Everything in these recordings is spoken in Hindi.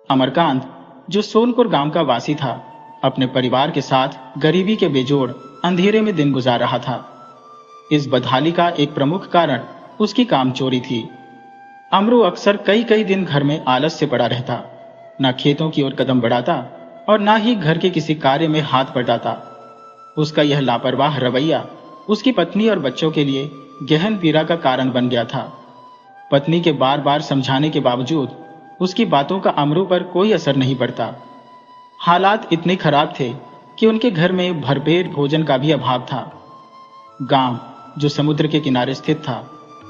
अमरकांत, जो सोनपुर गांव का वासी था, अपने परिवार के साथ गरीबी के बेजोड़ अंधेरे में दिन गुजार रहा था। इस बदहाली का एक प्रमुख कारण उसकी कामचोरी थी। अमरू अक्सर कई कई दिन घर में आलस से पड़ा रहता, न खेतों की ओर कदम बढ़ाता और न ही घर के किसी कार्य में हाथ बटाता। उसका यह लापरवाह रवैया उसकी पत्नी और बच्चों के लिए गहन पीड़ा का कारण बन गया था। पत्नी के बार बार समझाने के बावजूद उसकी बातों का अमरू पर कोई असर नहीं पड़ता। हालात इतने खराब थे कि उनके घर में भरपेट भोजन का भी अभाव था। गांव, जो समुद्र के किनारे स्थित था,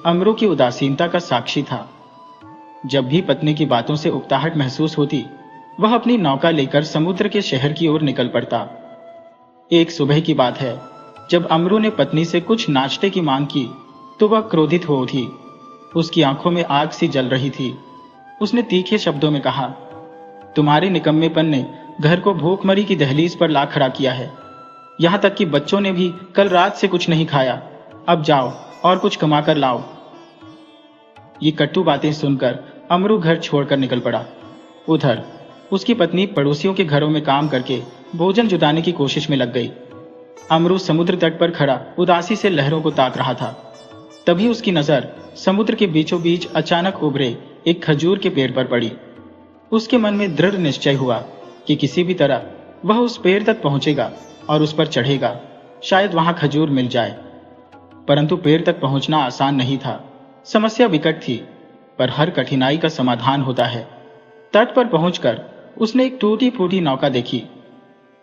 अमरू की उदासीनता का साक्षी था। जब भी पत्नी की बातों से उकताहट महसूस होती, वह अपनी नौका लेकर समुद्र के शहर की ओर निकल पड़ता। एक सुबह की बात है, जब अमरू ने पत्नी से कुछ नाश्ते की मांग की तो वह क्रोधित हो उठी। उसकी आंखों में आग सी जल रही थी। उसने तीखे शब्दों में कहा, तुम्हारे निकम्मेपन ने घर को भूखमरी की दहलीज पर ला खड़ा किया है। यहां तक कि बच्चों ने भी कल रात से कुछ नहीं खाया। अब जाओ और कुछ कमा कर लाओ। ये कटु बातें सुनकर अमरू घर छोड़कर निकल पड़ा। उधर उसकी पत्नी पड़ोसियों के घरों में काम करके भोजन जुटाने की कोशिश में लग गई। अमरू समुद्र तट पर खड़ा उदासी से लहरों को ताक रहा था। तभी उसकी नजर समुद्र के बीचों बीच अचानक उभरे एक खजूर के पेड़ पर पड़ी। उसके मन में दृढ़ निश्चय हुआ कि किसी भी तरह वह उस पेड़ तक पहुंचेगा और उस पर चढ़ेगा। शायद वहां खजूर मिल जाए। परंतु पेड़ तक पहुंचना आसान नहीं था। समस्या विकट थी, पर हर कठिनाई का समाधान होता है। तट पर पहुंचकर उसने एक टूटी फूटी नौका देखी।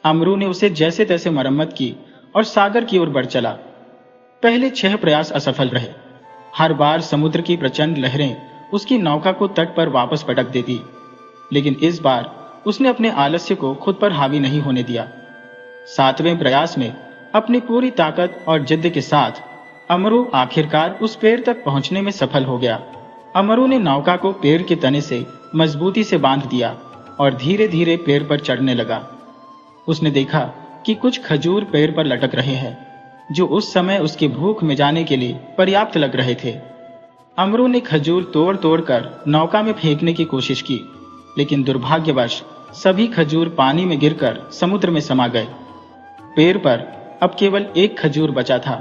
अमरू ने उसे जैसे तैसे मरम्मत की और सागर की ओर बढ़ चला। पहले 6 प्रयास असफल रहे। हर बार समुद्र की प्रचंड लहरें उसकी नौका को तट पर वापस पटक देती, लेकिन इस बार उसने अपने आलस्य को खुद पर हावी नहीं होने दिया। 7वें प्रयास में अपनी पूरी ताकत और जिद्द के साथ अमरू आखिरकार उस पेड़ तक पहुंचने में सफल हो गया। अमरू ने नौका को पेड़ के तने से मजबूती से बांध दिया और धीरे धीरे पेड़ पर चढ़ने लगा। उसने देखा कि कुछ खजूर पेड़ पर लटक रहे हैं, जो उस समय उसकी भूख मिटाने के लिए पर्याप्त लग रहे थे। अमरू ने खजूर तोड़ तोड़ कर नौका में फेंकने की कोशिश की, लेकिन दुर्भाग्यवश सभी खजूर पानी में गिरकर समुद्र में समा गए। पेड़ पर अब केवल एक खजूर बचा था।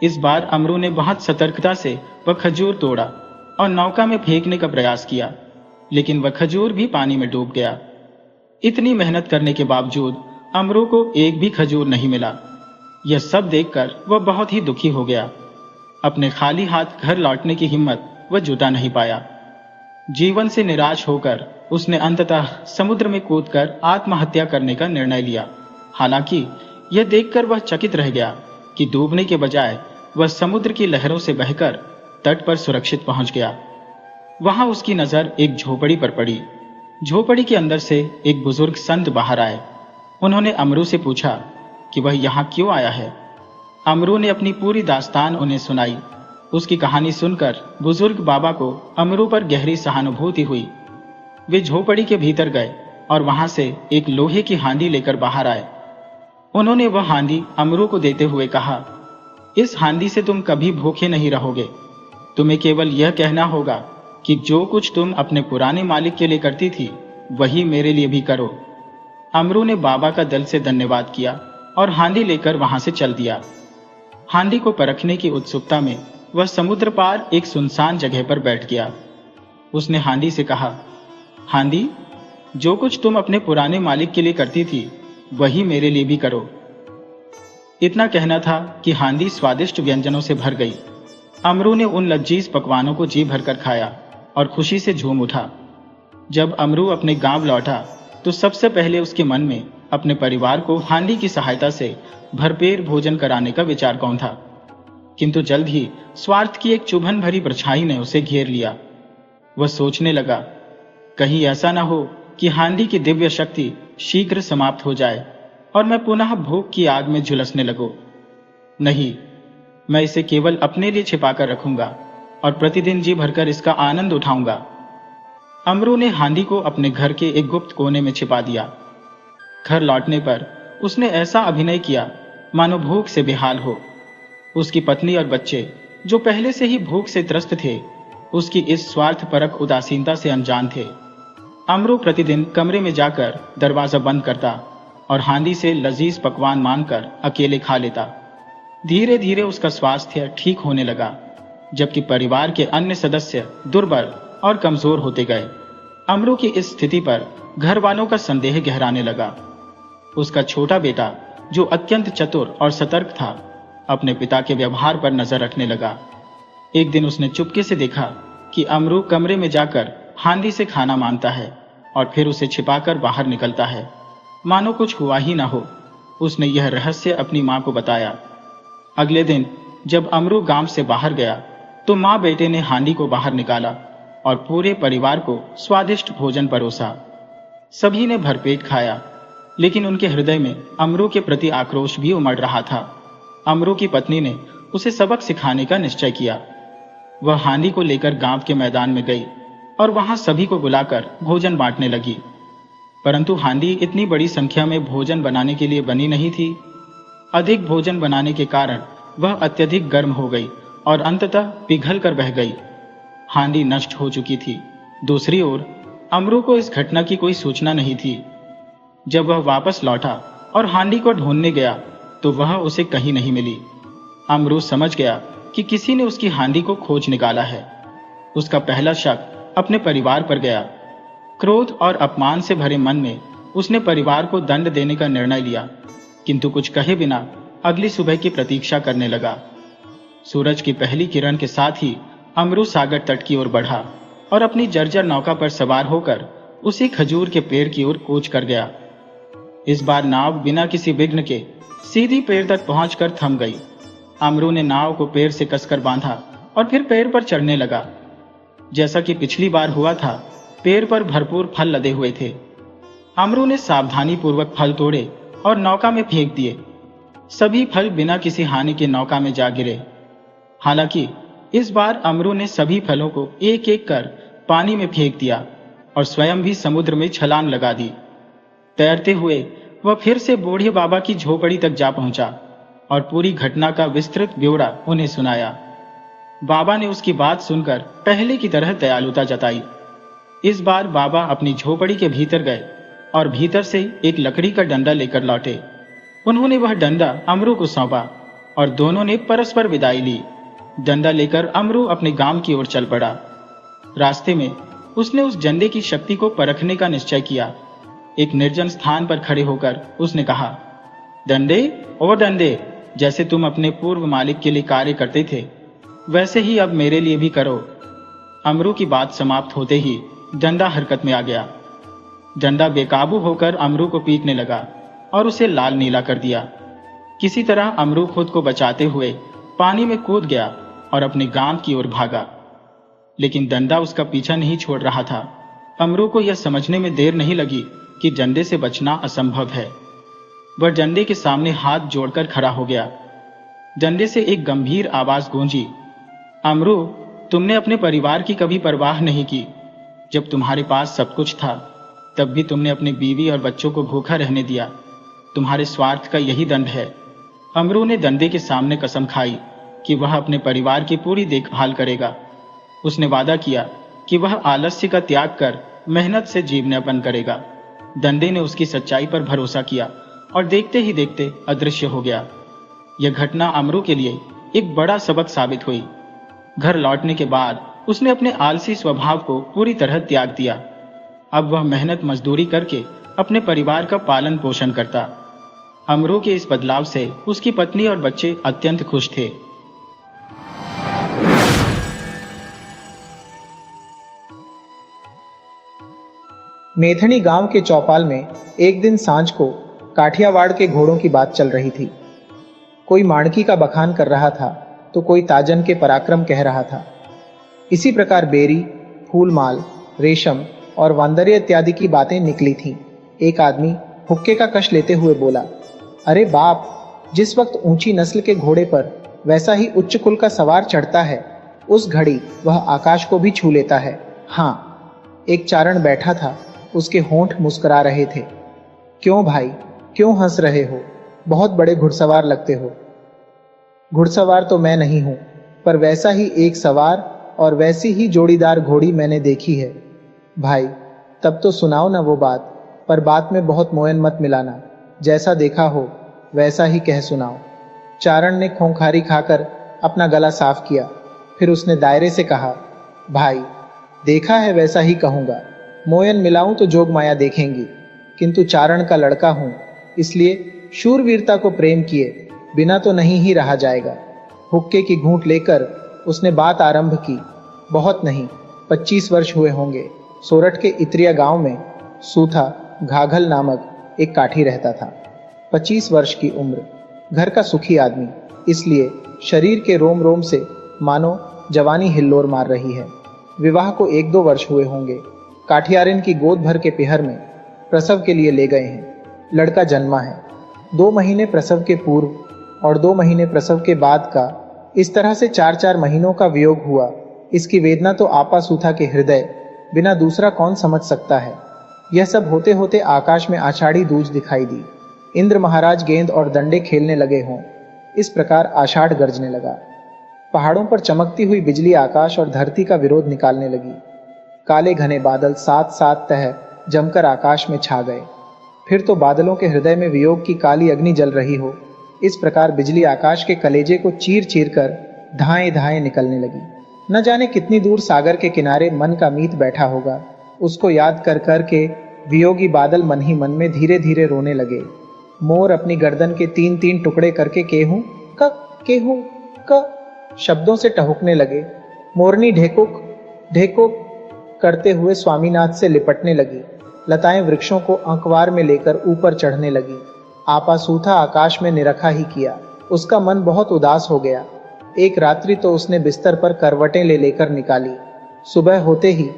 इस बार अमरू ने बहुत सतर्कता से वह खजूर तोड़ा और नौका में फेंकने का प्रयास किया, लेकिन वह खजूर भी पानी में डूब गया। इतनी मेहनत करने के बावजूद अमरू को एक भी खजूर नहीं मिला। यह सब देखकर वह बहुत ही दुखी हो गया। अपने खाली हाथ घर लौटने की हिम्मत वह जुटा नहीं पाया। जीवन से निराश होकर उसने अंततः समुद्र में कूदकर आत्महत्या करने का निर्णय लिया। हालांकि यह देखकर वह चकित रह गया कि डूबने के बजाय वह समुद्र की लहरों से बहकर तट पर सुरक्षित पहुंच गया। वहां उसकी नजर एक झोपड़ी पर पड़ी। झोपड़ी के अंदर से एक बुजुर्ग संत बाहर आए। उन्होंने अमरू से पूछा कि वह यहाँ क्यों आया है। अमरू ने अपनी पूरी दास्तान उन्हें सुनाई। उसकी कहानी सुनकर बुजुर्ग बाबा को अमरू पर गहरी सहानुभूति हुई। वे झोपड़ी के भीतर गए और वहां से एक लोहे की हांडी लेकर बाहर आए। उन्होंने वह हांडी अमरू को देते हुए कहा, इस हांडी से तुम कभी भूखे नहीं रहोगे। तुम्हें केवल यह कहना होगा कि जो कुछ तुम अपने पुराने मालिक के लिए करती थी, वही मेरे लिए भी करो। अमरू ने बाबा का दिल से धन्यवाद किया और हांडी लेकर वहां से चल दिया। हांडी को परखने की उत्सुकता में वह समुद्र पार एक सुनसान जगह पर बैठ गया। उसने हांडी से कहा, हांडी, जो कुछ तुम अपने पुराने मालिक के लिए करती थी, वही मेरे लिए भी करो। इतना कहना था कि हांडी स्वादिष्ट व्यंजनों से भर गई। अमरू ने उन लजीज पकवानों को जी भरकर खाया और खुशी से झूम उठा। जब अमरू अपने गांव लौटा तो सबसे पहले उसके मन में अपने परिवार को हांडी की सहायता से भरपेट भोजन कराने का विचार कौन था, किंतु जल्द ही स्वार्थ की एक चुभन भरी परछाई ने उसे घेर लिया। वह सोचने लगा, कहीं ऐसा न हो कि हांडी की दिव्य शक्ति शीघ्र समाप्त हो जाए और मैं पुनः भूख की आग में झुलसने लगूं। नहीं, मैं इसे केवल अपने लिए छिपाकर रखूंगा और प्रतिदिन जी भरकर इसका आनंद उठाऊंगा। अमरू ने हांडी को अपने घर के एक गुप्त कोने में छिपा दिया। घर लौटने पर उसने ऐसा अभिनय किया मानो भूख से बेहाल हो। उसकी पत्नी और बच्चे, जो पहले से ही भूख से त्रस्त थे, उसकी इस स्वार्थपरक उदासीनता से अनजान थे। अमरू प्रतिदिन कमरे में जाकर दरवाजा बंद करता और हांडी से लजीज पकवान मांगकर अकेले खा लेता। धीरे धीरे उसका स्वास्थ्य ठीक होने लगा, जबकि परिवार के अन्य सदस्य दुर्बल और कमजोर होते गए। अमरू की इस स्थिति पर घर वालों का संदेह गहराने लगा। उसका छोटा बेटा, जो अत्यंत चतुर और सतर्क था, अपने पिता के व्यवहार पर नजर रखने लगा। एक दिन उसने चुपके से देखा कि अमरू कमरे में जाकर हांडी से खाना मांगता है और फिर उसे छिपाकर बाहर निकलता है, मानो कुछ हुआ ही ना हो। उसने यह रहस्य अपनी मां को बताया। अगले दिन जब अमरू गांव से बाहर गया तो मां बेटे ने हांडी को बाहर निकाला और पूरे परिवार को स्वादिष्ट भोजन परोसा। सभी ने भरपेट खाया, लेकिन उनके हृदय में अमरू के प्रति आक्रोश भी उमड़ रहा था। अमरू की पत्नी ने उसे सबक सिखाने का निश्चय किया। वह हांडी को लेकर गांव के मैदान में गई और वहां सभी को बुलाकर भोजन बांटने लगी। परंतु हांडी इतनी बड़ी संख्या में भोजन बनाने के लिए बनी नहीं थी। अधिक भोजन बनाने के कारण वह अत्यधिक गर्म हो गई और अंततः पिघल कर बह गई। हांडी नष्ट हो चुकी थी। दूसरी ओर अमरू को इस घटना की कोई सूचना नहीं थी। जब वह वापस लौटा और हांडी को ढूंढने गया तो वह उसे कहीं नहीं मिली। अमरू समझ गया कि किसी ने उसकी हांडी को खोज निकाला है। उसका पहला शक अपने परिवार पर गया। क्रोध और अपमान से भरे मन में उसने परिवार को दंड देने का निर्णय लिया, किंतु कुछ कहे बिना अगली सुबह की प्रतीक्षा करने लगा। सूरज की पहली किरण के साथ ही अमरू सागर तट की ओर बढ़ा और अपनी जर्जर नौका पर सवार होकर उसी खजूर के पेड़ की ओर कूच कर गया। इस बार नाव बिना किसी विघ्न के सीधी पेड़ तक पहुंचकर थम गई। अमरू ने नाव को पेड़ से कसकर बांधा और फिर पेड़ पर चढ़ने लगा। जैसा कि पिछली बार हुआ था, पेड़ पर भरपूर फल लदे हुए थे। अमरू ने सावधानी पूर्वक फल तोड़े और नौका में फेंक दिए। सभी फल बिना किसी हानि के नौका में जा गिरे। हालांकि इस बार अमरू ने सभी फलों को एक एक कर पानी में फेंक दिया और स्वयं भी समुद्र में छलांग लगा दी। तैरते हुए वह फिर से बूढ़े बाबा की झोपड़ी तक जा पहुंचा और पूरी घटना का विस्तृत ब्यौरा उन्हें सुनाया। बाबा ने उसकी बात सुनकर पहले की तरह दयालुता जताई। इस बार बाबा अपनी झोपड़ी के भीतर गए और भीतर से एक लकड़ी का डंडा लेकर लौटे। उन्होंने वह डंडा अमरू को सौंपा और दोनों ने परस्पर विदाई ली। डंडा लेकर अमरू अपने गांव की ओर चल पड़ा। रास्ते में उसने उस डंडे की शक्ति को परखने का निश्चय किया। एक निर्जन स्थान पर खड़े होकर उसने कहा, डंडे ओ डंडे, जैसे तुम अपने पूर्व मालिक के लिए कार्य करते थे, वैसे ही अब मेरे लिए भी करो। अमरू की बात समाप्त होते ही डंडा हरकत में आ गया। डंडा बेकाबू होकर अमरू को पीटने लगा और उसे लाल नीला कर दिया। किसी तरह अमरू खुद को बचाते हुए पानी में कूद गया और अपने गांव की ओर भागा, लेकिन डंडा उसका पीछा नहीं छोड़ रहा था। अमरू को यह समझने में देर नहीं लगी कि डंडे से बचना असंभव है। वह डंडे के सामने हाथ जोड़कर खड़ा हो गया। डंडे से एक गंभीर आवाज गूंजी, अमरू, तुमने अपने परिवार की कभी परवाह नहीं की। जब तुम्हारे पास सब कुछ था तब भी तुमने अपनी बीवी और बच्चों को भूखा रहने दिया। तुम्हारे स्वार्थ का यही दंड है। अमरू ने डंडे के सामने कसम खाई कि वह अपने परिवार की पूरी देखभाल करेगा। उसने वादा किया कि वह आलस्य का त्याग कर मेहनत से जीवनयापन करेगा। डंडे ने उसकी सच्चाई पर भरोसा किया और देखते ही देखते अदृश्य हो गया। यह घटना अमरू के लिए एक बड़ा सबक साबित हुई। घर लौटने के बाद उसने अपने आलसी स्वभाव को पूरी तरह त्याग दिया। अब वह मेहनत मजदूरी करके अपने परिवार का पालन पोषण करता। अमरू के इस बदलाव से उसकी पत्नी और बच्चे अत्यंत खुश थे। मेथनी गांव के चौपाल में एक दिन सांझ को काठियावाड़ के घोड़ों की बात चल रही थी। कोई माणकी का बखान कर रहा था तो कोई ताजन के पराक्रम कह रहा था। इसी प्रकार बेरी, फूलमाल, रेशम और वांदर्य इत्यादि की बातें निकली थीं। एक आदमी हुक्के का कश लेते हुए बोला, अरे बाप, जिस वक्त ऊंची नस्ल के घोड़े पर वैसा ही उच्च कुल का सवार चढ़ता है, उस घड़ी वह आकाश को भी छू लेता है। हाँ, एक चारण बैठा था, उसके होंठ मुस्कुरा रहे थे। क्यों भाई, क्यों हंस रहे हो? बहुत बड़े घुड़सवार लगते हो। घुड़सवार तो मैं नहीं हूं, पर वैसा ही एक सवार और वैसी ही जोड़ीदार घोड़ी मैंने देखी है। भाई, तब तो सुनाओ ना वो बात, पर बात में बहुत मोयन मत मिलाना, जैसा देखा हो वैसा ही कह सुनाओ। चारण ने खोंखारी खाकर अपना गला साफ किया। फिर उसने दायरे से कहा, भाई देखा है वैसा ही कहूंगा। मोयन मिलाऊं तो जोग माया देखेंगी, किंतु चारण का लड़का हूं, इसलिए शूरवीरता को प्रेम किए बिना तो नहीं ही रहा जाएगा। हुक्के की घूंट लेकर उसने बात आरंभ की। बहुत नहीं, 25 वर्ष हुए होंगे। सोरठ के इत्रिया गांव में सूथा घाघल नामक एक काठी रहता था। 25 वर्ष की उम्र, घर का सुखी आदमी, इसलिए शरीर के रोम रोम से मानो जवानी हिल्लोर मार रही है। विवाह को 1-2 वर्ष हुए होंगे। काठियारिन की गोद भर के पिहर में प्रसव के लिए ले गए हैं। लड़का जन्मा है। 2 महीने प्रसव के पूर्व और 2 महीने प्रसव के बाद का, इस तरह से 4-4 महीनों का वियोग हुआ। इसकी वेदना तो आपा सूथा के हृदय बिना दूसरा कौन समझ सकता है। यह सब होते होते आकाश में आषाढ़ी दूज दिखाई दी। इंद्र महाराज गेंद और डंडे खेलने लगे हों, इस प्रकार आषाढ़ गरजने लगा। पहाड़ों पर चमकती हुई बिजली आकाश और धरती का विरोध निकालने लगी। काले घने बादल 7-7 तह जमकर आकाश में छा गए। फिर तो बादलों के हृदय में वियोग की काली अग्नि जल रही हो, इस प्रकार बिजली आकाश के कलेजे को चीर चीर कर धाएं धाएं निकलने लगी। न जाने कितनी दूर सागर के किनारे मन का मीत बैठा होगा। उसको याद कर कर के वियोगी बादल मन ही मन में धीरे धीरे रोने लगे। मोर अपनी गर्दन के 3-3 टुकड़े करके केहू क शब्दों से टहुकने लगे। मोरनी ढेकुक ढेकुक करते हुए स्वामीनाथ से लिपटने लगी। लताएं वृक्षों को अंकवार में लेकर ऊपर चढ़ने लगी। आपा सूथा आकाश में निरखा ही किया। उसका मन बहुत उदास हो गया। एक रात्रि तो उसने बिस्तर पर करवटें ले लेकर निकाली। सुबह होते ही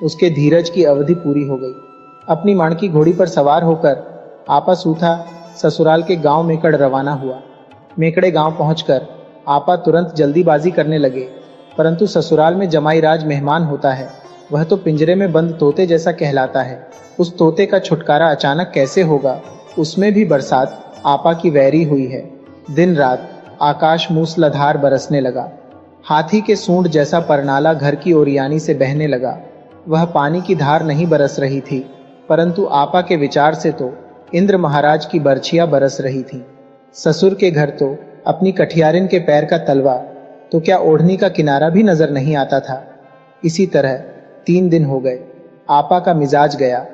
उसके धीरज की अवधि पूरी हो गई। अपनी माणकी घोड़ी पर सवार होकर आपा सूथा ससुराल के गांव मेकड़ रवाना हुआ। मेकड़े गांव पहुंचकर आपा तुरंत जल्दीबाजी करने लगे, परंतु ससुराल में जमाई राज मेहमान होता है, वह तो पिंजरे में बंद तोते जैसा कहलाता है। उस तोते का छुटकारा अचानक कैसे होगा, उसमें भी बरसात आपा की वैरी हुई है। दिन रात आकाश मूसलाधार बरसने लगा। हाथी के सूंड जैसा परनाला घर की ओरियानी से बहने लगा। वह पानी की धार नहीं बरस रही थी, परंतु आपा के विचार से तो इंद्र महाराज की बरछियां बरस रही थी। ससुर के घर तो अपनी कठियारिन के पैर का तलवा, तो क्या ओढ़नी का किनारा भी नजर नहीं आता था। इसी तरह 3 दिन हो गए। आपा का मिजाज गया।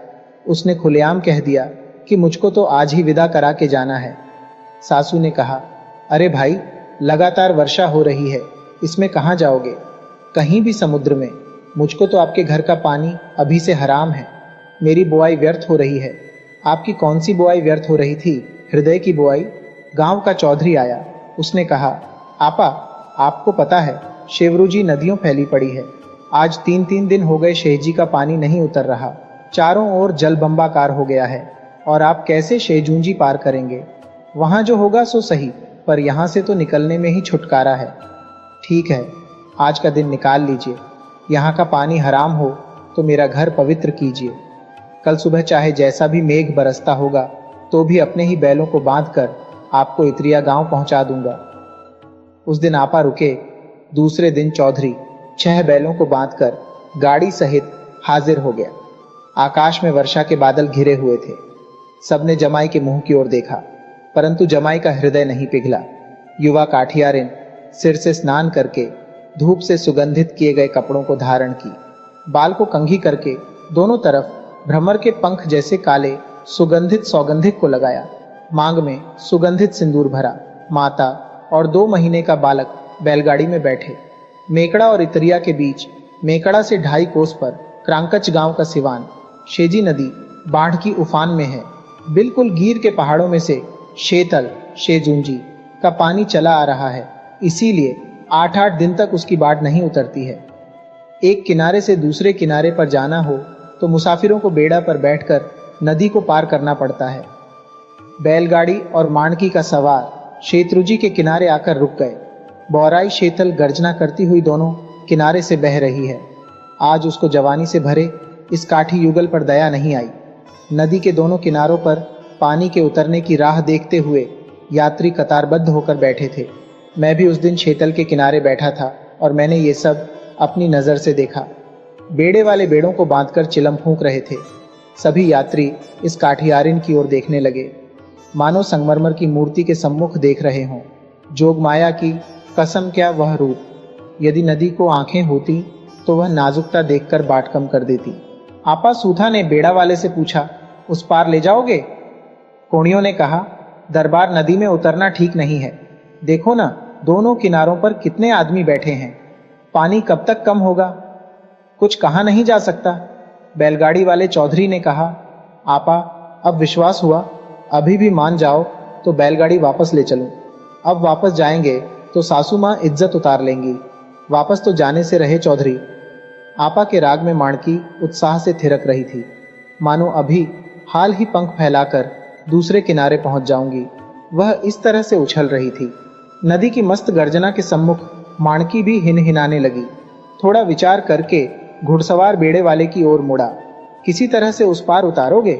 उसने खुलेआम कह दिया कि मुझको तो आज ही विदा करा के जाना है। सासू ने कहा, अरे भाई, लगातार वर्षा हो रही है, इसमें कहाँ जाओगे? कहीं भी समुद्र में। मुझको तो आपके घर का पानी अभी से हराम है। मेरी बुआई व्यर्थ हो रही है। आपकी कौन सी बुआई व्यर्थ हो रही थी? हृदय की बुआई। गांव का चौधरी आया। उसने कहा, आपा, आपको पता है शेवरू जी नदियों फैली पड़ी है। आज 3-3 दिन हो गए शेहजी का पानी नहीं उतर रहा। चारों ओर जलबंबाकार हो गया है, और आप कैसे शेजूंजी पार करेंगे? वहां जो होगा सो सही, पर यहां से तो निकलने में ही छुटकारा है। ठीक है, आज का दिन निकाल लीजिए। यहाँ का पानी हराम हो तो मेरा घर पवित्र कीजिए। कल सुबह चाहे जैसा भी मेघ बरसता होगा तो भी अपने ही बैलों को बांधकर आपको इत्रिया गांव पहुंचा दूंगा। उस दिन आपा रुके। दूसरे दिन चौधरी 6 बैलों को बांधकर गाड़ी सहित हाजिर हो गया। आकाश में वर्षा के बादल घिरे हुए थे। सबने जमाई के मुंह की ओर देखा, परंतु जमाई का हृदय नहीं पिघला। युवा काठियारिन सिर से स्नान करके धूप से सुगंधित किए गए कपड़ों को धारण की। बाल को कंघी करके दोनों तरफ भ्रमर के पंख जैसे काले सुगंधित सौगंधिक को लगाया। मांग में सुगंधित सिंदूर भरा। माता और 2 महीने का बालक बैलगाड़ी में बैठे। मेकड़ा और इतरिया के बीच, मेकड़ा से 2.5 कोस पर क्रांकच गांव का सिवान। शेजी नदी बाढ़ की उफान में है। बिल्कुल गिर के पहाड़ों में से शेतल शेजूंजी का पानी चला आ रहा है, इसीलिए 8-8 दिन तक उसकी बाढ़ नहीं उतरती है। एक किनारे से दूसरे किनारे पर जाना हो तो मुसाफिरों को बेड़ा पर बैठकर नदी को पार करना पड़ता है। बैलगाड़ी और माणकी का सवार शेत्रुजी के किनारे आकर रुक गए। बौराई शेतल गर्जना करती हुई दोनों किनारे से बह रही है। आज उसको जवानी से भरे इस काठी युगल पर दया नहीं आई। नदी के दोनों किनारों पर पानी के उतरने की राह देखते हुए यात्री कतारबद्ध होकर बैठे थे। मैं भी उस दिन शेतल के किनारे बैठा था और मैंने ये सब अपनी नज़र से देखा। बेड़े वाले बेड़ों को बांधकर चिलम फूंक रहे थे। सभी यात्री इस काठियारिन की ओर देखने लगे, मानो संगमरमर की मूर्ति के सम्मुख देख रहे हों। जोगमाया की कसम, क्या वह रूप! यदि नदी को आंखें होती तो वह नाजुकता देखकर बाट कम कर देती। आपा सूथा ने बेड़ा वाले से पूछा, उस पार ले जाओगे? कोणियों ने कहा, दरबार नदी में उतरना ठीक नहीं है। देखो ना, दोनों किनारों पर कितने आदमी बैठे हैं। पानी कब तक कम होगा? कुछ कहा नहीं जा सकता। बैलगाड़ी वाले चौधरी ने कहा, आपा अब विश्वास हुआ, अभी भी मान जाओ तो बैलगाड़ी वापस ले चलूं। अब वापस जाएंगे तो सासू मां इज्जत उतार लेंगी। वापस तो जाने से रहे चौधरी। आपा के राग में माणकी उत्साह से थिरक रही थी, मानो अभी हाल ही पंख फैलाकर दूसरे किनारे पहुंच जाऊंगी। वह इस तरह से उछल रही थी। नदी की मस्त गर्जना के सम्मुख माणकी भी हिनहिनाने लगी। थोड़ा विचार करके घुड़सवार बेड़े वाले की ओर मुड़ा। किसी तरह से उस पार उतारोगे?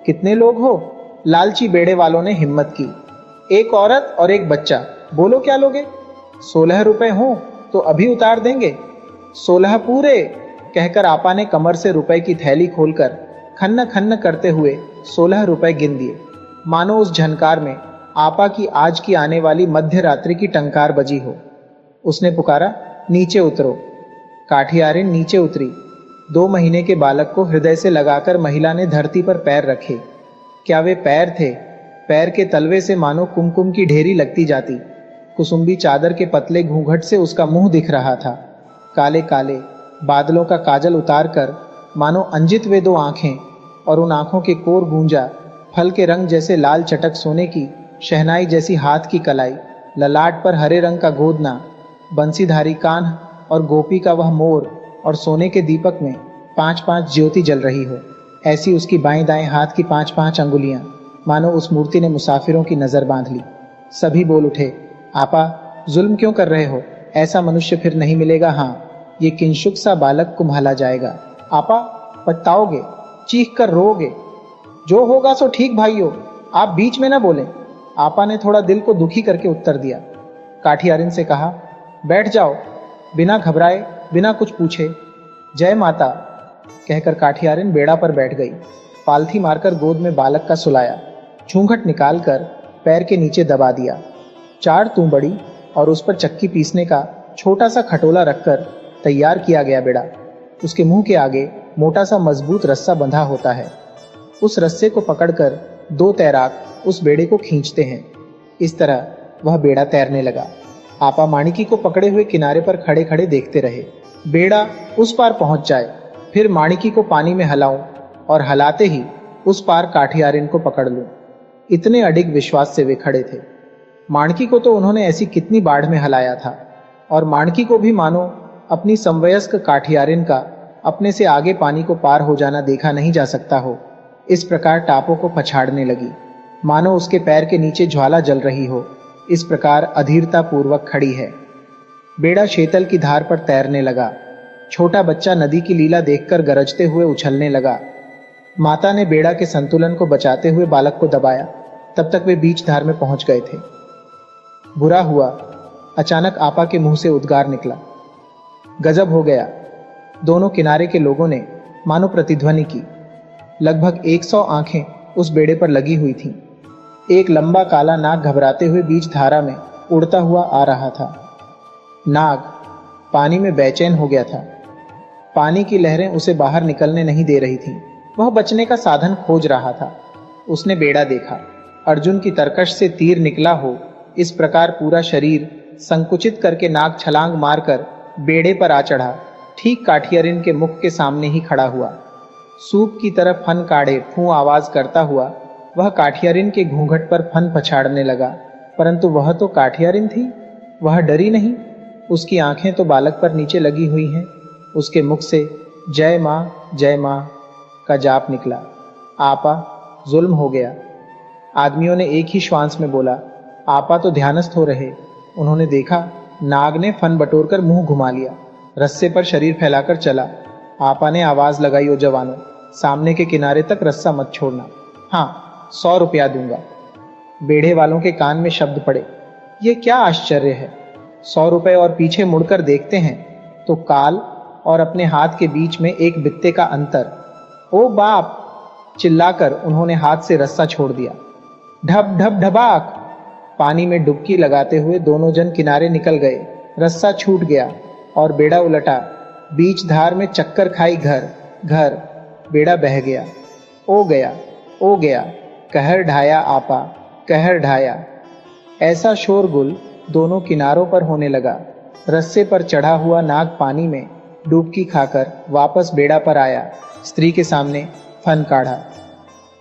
कितने लोग हो? लालची बेड़े वालों ने हिम्मत की। एक औरत और एक बच्चा, बोलो क्या लोगे? 16 रुपए हो तो अभी उतार देंगे। 16 पूरे, कहकर आपा ने कमर से रुपए की थैली खोलकर खन्न खन्न करते हुए 16 रुपए गिन दिए। मानो उस झनकार में आपा की आज की आने वाली मध्य रात्रि की टंकार बजी हो। उसने पुकारा, नीचे उतरो। काठियारिन नीचे उतरी। 2 महीने के बालक को हृदय से लगाकर महिला ने धरती पर पैर रखे। क्या वे पैर थे? पैर के तलवे से मानो कुमकुम की ढेरी लगती जाती। कुसुम्बी चादर के पतले घूंघट से उसका मुंह दिख रहा था। काले काले बादलों का काजल उतार कर मानो अंजित वे 2 आंखें, और उन आंखों के कोर गूंजा फल के रंग जैसे लाल चटक सोने की, शहनाई जैसी हाथ की कलाई, ललाट पर हरे रंग का गोदना, बंसीधारी कान और गोपी का वह मोर, और सोने के दीपक में 5-5 ज्योति जल रही हो। ऐसी उसकी बाएं दाएं हाथ की 5-5 अंगुलियां, मानो उस मूर्ति ने मुसाफिरों की नजर बांध ली। सभी बोल उठे, आपा जुल्म क्यों कर रहे हो? ऐसा मनुष्य फिर नहीं मिलेगा। हाँ, ये किंशुक सा बालक कुम्हाला जाएगा। आपा पछताओगे, चीख कर रोओगे। जो होगा सो ठीक भाइयों, आप बीच में ना बोलें। आपा ने थोड़ा दिल को दुखी करके उत्तर दिया। काठियारिन से कहा, बैठ जाओ, बिना घबराए, बिना कुछ पूछे। जय माता, कहकर काठियारिन बेड़ा पर बैठ गई। पालथी मारकर गोद में बालक का सुलाया, छूंघट निकालकर पैर के नीचे दबा दिया। 4 तूंबड़ी और उस पर चक्की पीसने का छोटा सा खटोला रखकर तैयार किया गया बेड़ा। उसके मुंह के आगे मोटा सा मजबूत रस्सा बंधा होता है। उस रस्से को पकड़कर 2 तैराक उस बेड़े को खींचते हैं। इस तरह वह बेड़ा तैरने लगा। आपा माणिकी को पकड़े हुए किनारे पर खड़े खड़े देखते रहे। बेड़ा उस पार पहुंच जाए, फिर माणिकी को पानी में हिलाऊं और हलाते ही उस पार काठियारिन को पकड़ लूं। इतने अडिग विश्वास से वे खड़े थे। माणकी को तो उन्होंने ऐसी कितनी बाढ़ में हलाया था, और माणकी को भी मानो अपनी समवयस्क काठियारिन का अपने से आगे पानी को पार हो जाना देखा नहीं जा सकता हो। इस प्रकार टापों को पछाड़ने लगी, मानो उसके पैर के नीचे ज्वाला जल रही हो। इस प्रकार अधीरता पूर्वक खड़ी है। बेड़ा शेतल की धार पर तैरने लगा। छोटा बच्चा नदी की लीला देखकर गरजते हुए उछलने लगा। माता ने बेड़ा के संतुलन को बचाते हुए बालक को दबाया। तब तक वे बीच धार में पहुंच गए थे। बुरा हुआ, अचानक आपा के मुंह से उद्गार निकला, गजब हो गया। दोनों किनारे के लोगों ने मानो प्रतिध्वनि की। लगभग 100 आंखें उस बेड़े पर लगी हुई थीं। एक लंबा काला नाग घबराते हुए बीच धारा में उड़ता हुआ आ रहा था। नाग पानी में बेचैन हो गया था। पानी की लहरें उसे बाहर निकलने नहीं दे रही थीं। वह बचने का साधन खोज रहा था। उसने बेड़ा देखा। अर्जुन की तरकश से तीर निकला हो, इस प्रकार पूरा शरीर संकुचित करके नाग छलांग मारकर बेड़े पर आ चढ़ा। ठीक काठियारिन के मुख के सामने ही खड़ा हुआ। सूप की तरफ फन काढ़े फूं आवाज करता हुआ वह काठियारिन के घूंघट पर फन पछाड़ने लगा। परंतु वह तो काठियारिन थी, वह डरी नहीं। उसकी आंखें तो बालक पर नीचे लगी हुई हैं। उसके मुख से जय मां का जाप निकला। आपा जुल्म हो गया। आदमियों ने एक ही श्वास में बोला। आपा तो ध्यानस्थ हो रहे। उन्होंने देखा नाग ने फन बटोरकर मुंह घुमा लिया, रस्से पर शरीर फैलाकर चला। आपा ने आवाज लगाई, ओ जवानों, सामने के किनारे तक रस्सा मत छोड़ना। हाँ, 100 रुपया दूंगा। बेड़े वालों के कान में शब्द पड़े। यह क्या आश्चर्य है! 100 रुपए, और पीछे मुड़कर देखते हैं तो काल और अपने हाथ के बीच में एक बित्ते का अंतर। ओ बाप! चिल्लाकर उन्होंने हाथ से रस्सा छोड़ दिया। ढब ढब ढबाक! पानी में डुबकी लगाते हुए दोनों जन किनारे निकल गए। रस्सा छूट गया और बेड़ा उलटा। बीच धार में चक्कर खाई घर घर। बेड़ा बह गया। ओ गया, ओ गया, कहर ढाया आपा, कहर ढाया। ऐसा शोरगुल दोनों किनारों पर होने लगा। रस्से पर चढ़ा हुआ नाग पानी में डुबकी खाकर वापस बेड़ा पर आया। स्त्री के सामने फन काढ़ा।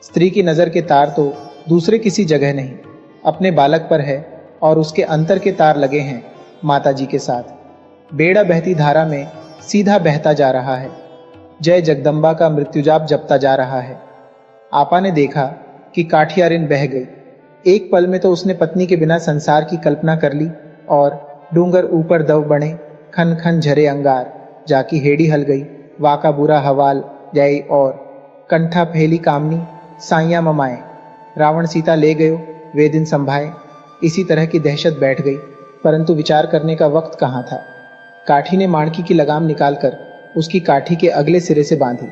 स्त्री की नजर के तार तो दूसरे किसी जगह नहीं, अपने बालक पर है और उसके अंतर के तार लगे हैं माताजी के साथ। बेड़ा बहती धारा में सीधा बहता जा रहा है। जय जगदम्बा का मृत्युजाप जपता जा रहा है। आपा ने देखा कि काठियारिन बह गई। एक पल में तो उसने पत्नी के बिना संसार की कल्पना कर ली और डूंगर ऊपर दव बने, खन खन झरे अंगार, जाकी हेड़ी हल गई, वाका बुरा हवाल जय और कंठा फैली कामनी, साइया ममाए, रावण सीता ले गयो, वे दिन संभाए। इसी तरह की दहशत बैठ गई, परंतु विचार करने का वक्त कहाँ था। काठी ने माणकी की लगाम निकालकर उसकी काठी के अगले सिरे से बांधी,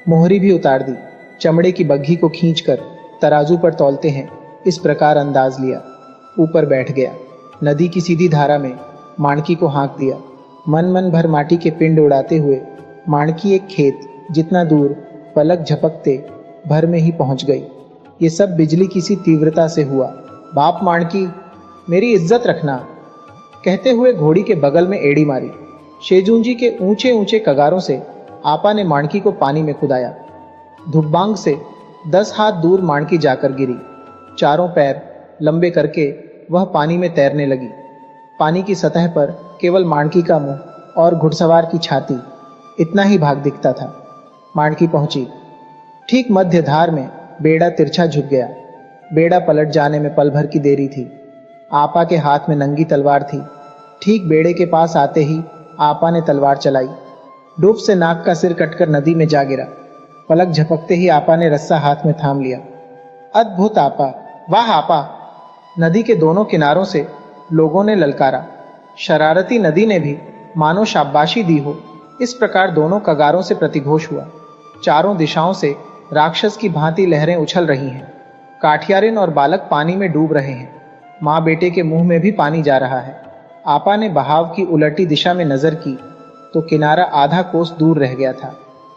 मोहरी भी उतार दी। चमड़े की बग्घी को खींचकर तराजू पर तौलते हैं, इस प्रकार अंदाज लिया। ऊपर बैठ गया। नदी की सीधी धारा में माणकी को हाँक दिया। मन मन भर माटी के पिंड उड़ाते हुए माणकी एक खेत जितना दूर पलक झपकते भर में ही पहुंच गई। ये सब बिजली की सी तीव्रता से हुआ। बाप माणकी, मेरी इज्जत रखना, कहते हुए घोड़ी के बगल में एड़ी मारी। शेजूंजी के ऊंचे ऊंचे कगारों से आपा ने माणकी को पानी में कुदाया। धुब्बांग से 10 हाथ दूर माणकी जाकर गिरी। चारों पैर लंबे करके वह पानी में तैरने लगी। पानी की सतह पर केवल माणकी का मुंह और घुड़सवार की छाती, इतना ही भाग दिखता था। माणकी पहुंची। ठीक मध्य धार में बेड़ा तिरछा झुक गया। बेड़ा पलट जाने में पल भर की देरी थी। आपा के हाथ में नंगी तलवार थी। ठीक बेड़े के पास आते ही आपा ने तलवार चलाई। डूब से नाग का सिर कटकर नदी में जा गिरा। पलक झपकते ही आपा ने रस्सा हाथ में थाम लिया। अद्भुत आपा, वाह आपा! नदी के दोनों किनारों से लोगों ने ललकारा। शरारती नदी ने भी मानो शाबाशी दी हो, इस प्रकार दोनों कगारों से प्रतिघोष हुआ। चारों दिशाओं से राक्षस की भांति लहरें उछल रही हैं। काठियारिन और बालक पानी में डूब रहे हैं। माँ बेटे के मुंह में भी पानी जा रहा है। आपा ने बहाव की उलटी दिशा में नजर की तो किनारा आधा कोस दूर रह गया था।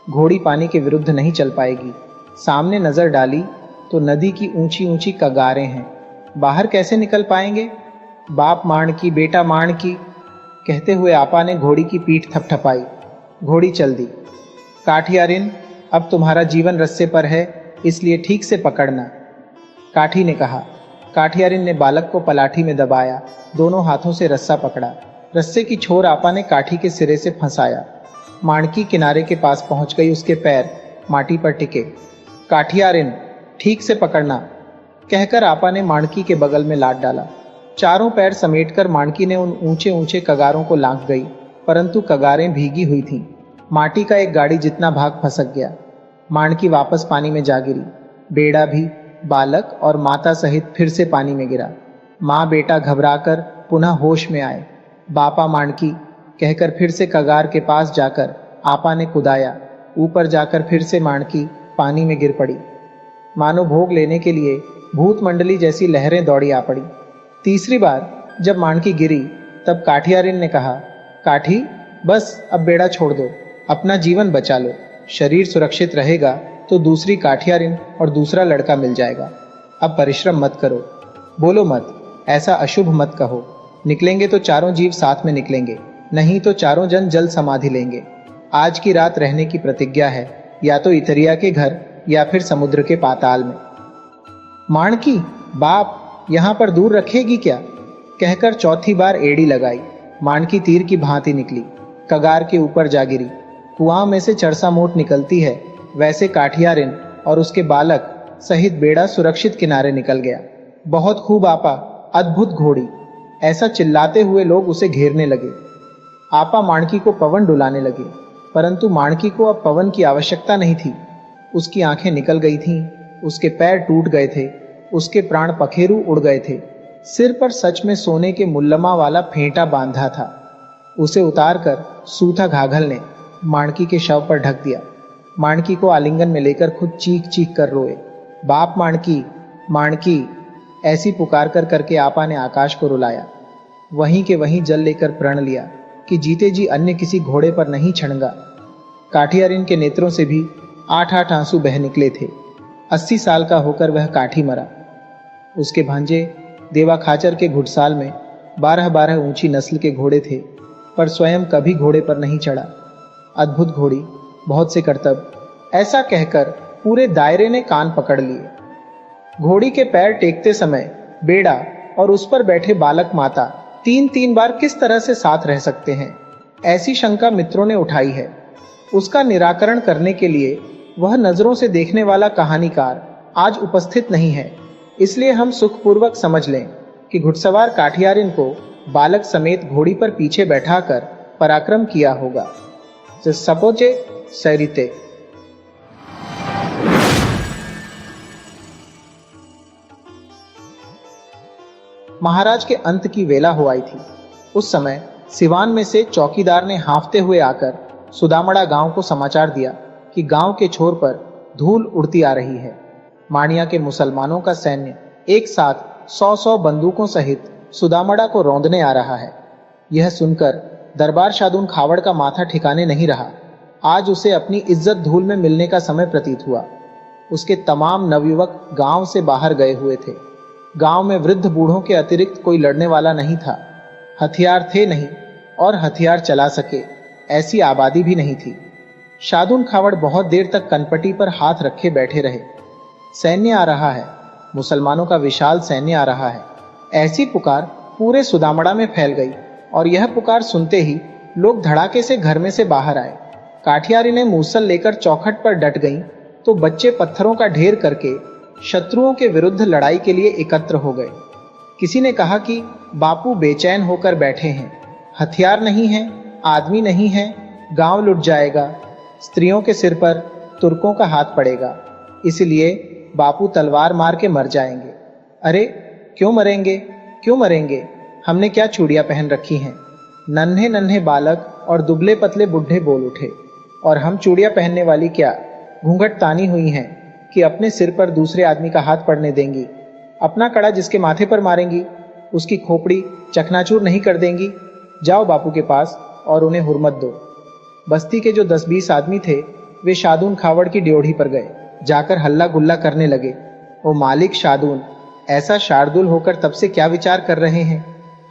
घोड़ी पानी के विरुद्ध नहीं चल पाएगी। सामने नजर डाली तो नदी की ऊंची ऊंची कगारें हैं। बाहर कैसे निकल पाएंगे? बाप माण की, बेटा माण की, कहते हुए आपा ने घोड़ी की पीठ थपथपाई। घोड़ी चल दी। काठियारिन, अब तुम्हारा जीवन रस्से पर है, इसलिए ठीक से पकड़ना, काठी ने कहा। काठियारिन ने बालक को पलाठी में दबाया, दोनों हाथों से रस्सा पकड़ा। रस्से की छोर आपा ने काठी के सिरे से फंसाया। माणकी किनारे के पास पहुंच गई। उसके पैर माटी पर टिके। काठियारिन, ठीक से पकड़ना, कहकर आपा ने माणकी के बगल में लात डाला। चारों पैर समेटकर माणकी ने उन ऊंचे ऊंचे कगारों को लांघ गई, परंतु कगारें भीगी हुई थीं। माटी का एक गाड़ी जितना भाग फंसक गया। माणकी वापस पानी में जा गिरी। बेड़ा भी, बालक और माता सहित फिर से पानी में गिरा। माँ बेटा घबराकर पुनः होश में आए। बापा माणकी कहकर फिर से कगार के पास जाकर आपा ने कुदाया। ऊपर जाकर फिर से माणकी पानी में गिर पड़ी। मानो भोग लेने के लिए भूत मंडली जैसी लहरें दौड़ी आ पड़ी। तीसरी बार जब माणकी गिरी तब काठियारिन ने कहा, काठी, बस अब बेड़ा छोड़ दो, अपना जीवन बचा लो। शरीर सुरक्षित रहेगा तो दूसरी काठियारिन और दूसरा लड़का मिल जाएगा। अब परिश्रम मत करो, बोलो मत, ऐसा अशुभ मत कहो। निकलेंगे तो चारों जीव साथ में निकलेंगे, नहीं तो चारों जन जल समाधि लेंगे। आज की रात रहने की प्रतिज्ञा है, या तो इतरिया के घर या फिर समुद्र के पाताल में। माणकी, बाप, यहां पर दूर रखेगी क्या? कहकर चौथी बार एड़ी लगाई। माणकी तीर की भांति निकली, कगार के ऊपर जा गिरी। कुआं में से चरसा मोट निकलती है, वैसे काठियारिन और उसके बालक सहित बेड़ा सुरक्षित किनारे निकल गया। बहुत खूब आपा, अद्भुत घोड़ी, ऐसा चिल्लाते हुए लोग उसे घेरने लगे। आपा माणकी को पवन डुलाने लगे, परंतु माणकी को अब पवन की आवश्यकता नहीं थी। उसकी आंखें निकल गई थीं, उसके पैर टूट गए थे, उसके प्राण पखेरु उड़ गए थे। सिर पर सच में सोने के मुल्लमा वाला फेंटा बांधा था। उसे उतारकर सूथा घाघल ने माणकी के शव पर ढक दिया। माणकी को आलिंगन में लेकर खुद चीख चीख कर रोए। बाप माणकी, माणकी, ऐसी पुकार कर करके आपा ने आकाश को रुलाया। वहीं के वहीं जल लेकर प्रण लिया कि जीते जी अन्य किसी घोड़े पर नहीं छड़ूंगा। काठियारिन के नेत्रों से भी 8-8 आंसू बह निकले थे। 80 साल का होकर वह काठी मरा। उसके भांजे देवा खाचर के घुड़साल में 12-12 ऊंची नस्ल के घोड़े थे, पर स्वयं कभी घोड़े पर नहीं चढ़ा। अद्भुत घोड़ी, बहुत से करतब, ऐसा कहकर पूरे दायरे ने कान पकड़ लिए। घोड़ी के पैर टेकते समय बेड़ा और उस पर बैठे बालक माता 3-3 बार किस तरह से साथ रह सकते हैं, ऐसी शंका मित्रों ने उठाई है। उसका निराकरण करने के लिए वह नजरों से देखने वाला कहानीकार आज उपस्थित नहीं है, इसलिए हम सुखपूर्वक समझ लें कि घुड़सवार काठियारिन को बालक समेत घोड़ी पर पीछे बैठाकर पराक्रम किया होगा। सपोचे सरिते। महाराज के अंत की वेला हो आई थी। उस समय सिवान में से चौकीदार ने हांफते हुए आकर सुदामड़ा गांव को समाचार दिया कि गांव के छोर पर धूल उड़ती आ रही है। माणिया के मुसलमानों का सैन्य एक साथ 100-100 बंदूकों सहित सुदामड़ा को रौंदने आ रहा है। यह सुनकर दरबार शादून खावड़ का माथा ठिकाने नहीं रहा। आज उसे अपनी इज्जत धूल में मिलने का समय प्रतीत हुआ। उसके तमाम नवयुवक गांव से बाहर गए हुए थे। गांव में वृद्ध बूढ़ों के अतिरिक्त कोई लड़ने वाला नहीं था। हथियार थे नहीं और हथियार चला सके ऐसी आबादी भी नहीं थी। शादून खावड़ बहुत देर तक कनपटी पर हाथ रखे बैठे रहे। सैन्य आ रहा है, मुसलमानों का विशाल सैन्य आ रहा है, ऐसी पुकार पूरे सुदामड़ा में फैल गई। और यह पुकार सुनते ही लोग धड़ाके से घर में से बाहर आए। काठियारी ने मूसल लेकर चौखट पर डट गईं, तो बच्चे पत्थरों का ढेर करके शत्रुओं के विरुद्ध लड़ाई के लिए एकत्र हो गए। किसी ने कहा कि बापू बेचैन होकर बैठे हैं, हथियार नहीं है, आदमी नहीं है, गांव लुट जाएगा, स्त्रियों के सिर पर तुर्कों का हाथ पड़ेगा, इसलिए बापू तलवार मार के मर जाएंगे। अरे क्यों मरेंगे, क्यों मरेंगे? हमने क्या चूड़ियां पहन रखी हैं? नन्हे नन्हे बालक और दुबले पतले बुढ़े बोल उठे। और हम चूड़ियां पहनने वाली क्या घूंघट तानी हुई हैं कि अपने सिर पर दूसरे आदमी का हाथ पड़ने देंगी? अपना कड़ा जिसके माथे पर मारेंगी उसकी खोपड़ी चकनाचूर नहीं कर देंगी? जाओ बापू के पास और उन्हें हुर्मत दो। बस्ती के जो 10-20 आदमी थे वे शादून खावड़ की ड्योढ़ी पर गए। जाकर हल्ला गुल्ला करने लगे। ओ मालिक शादून, ऐसा शार्दुल होकर तब से क्या विचार कर रहे हैं?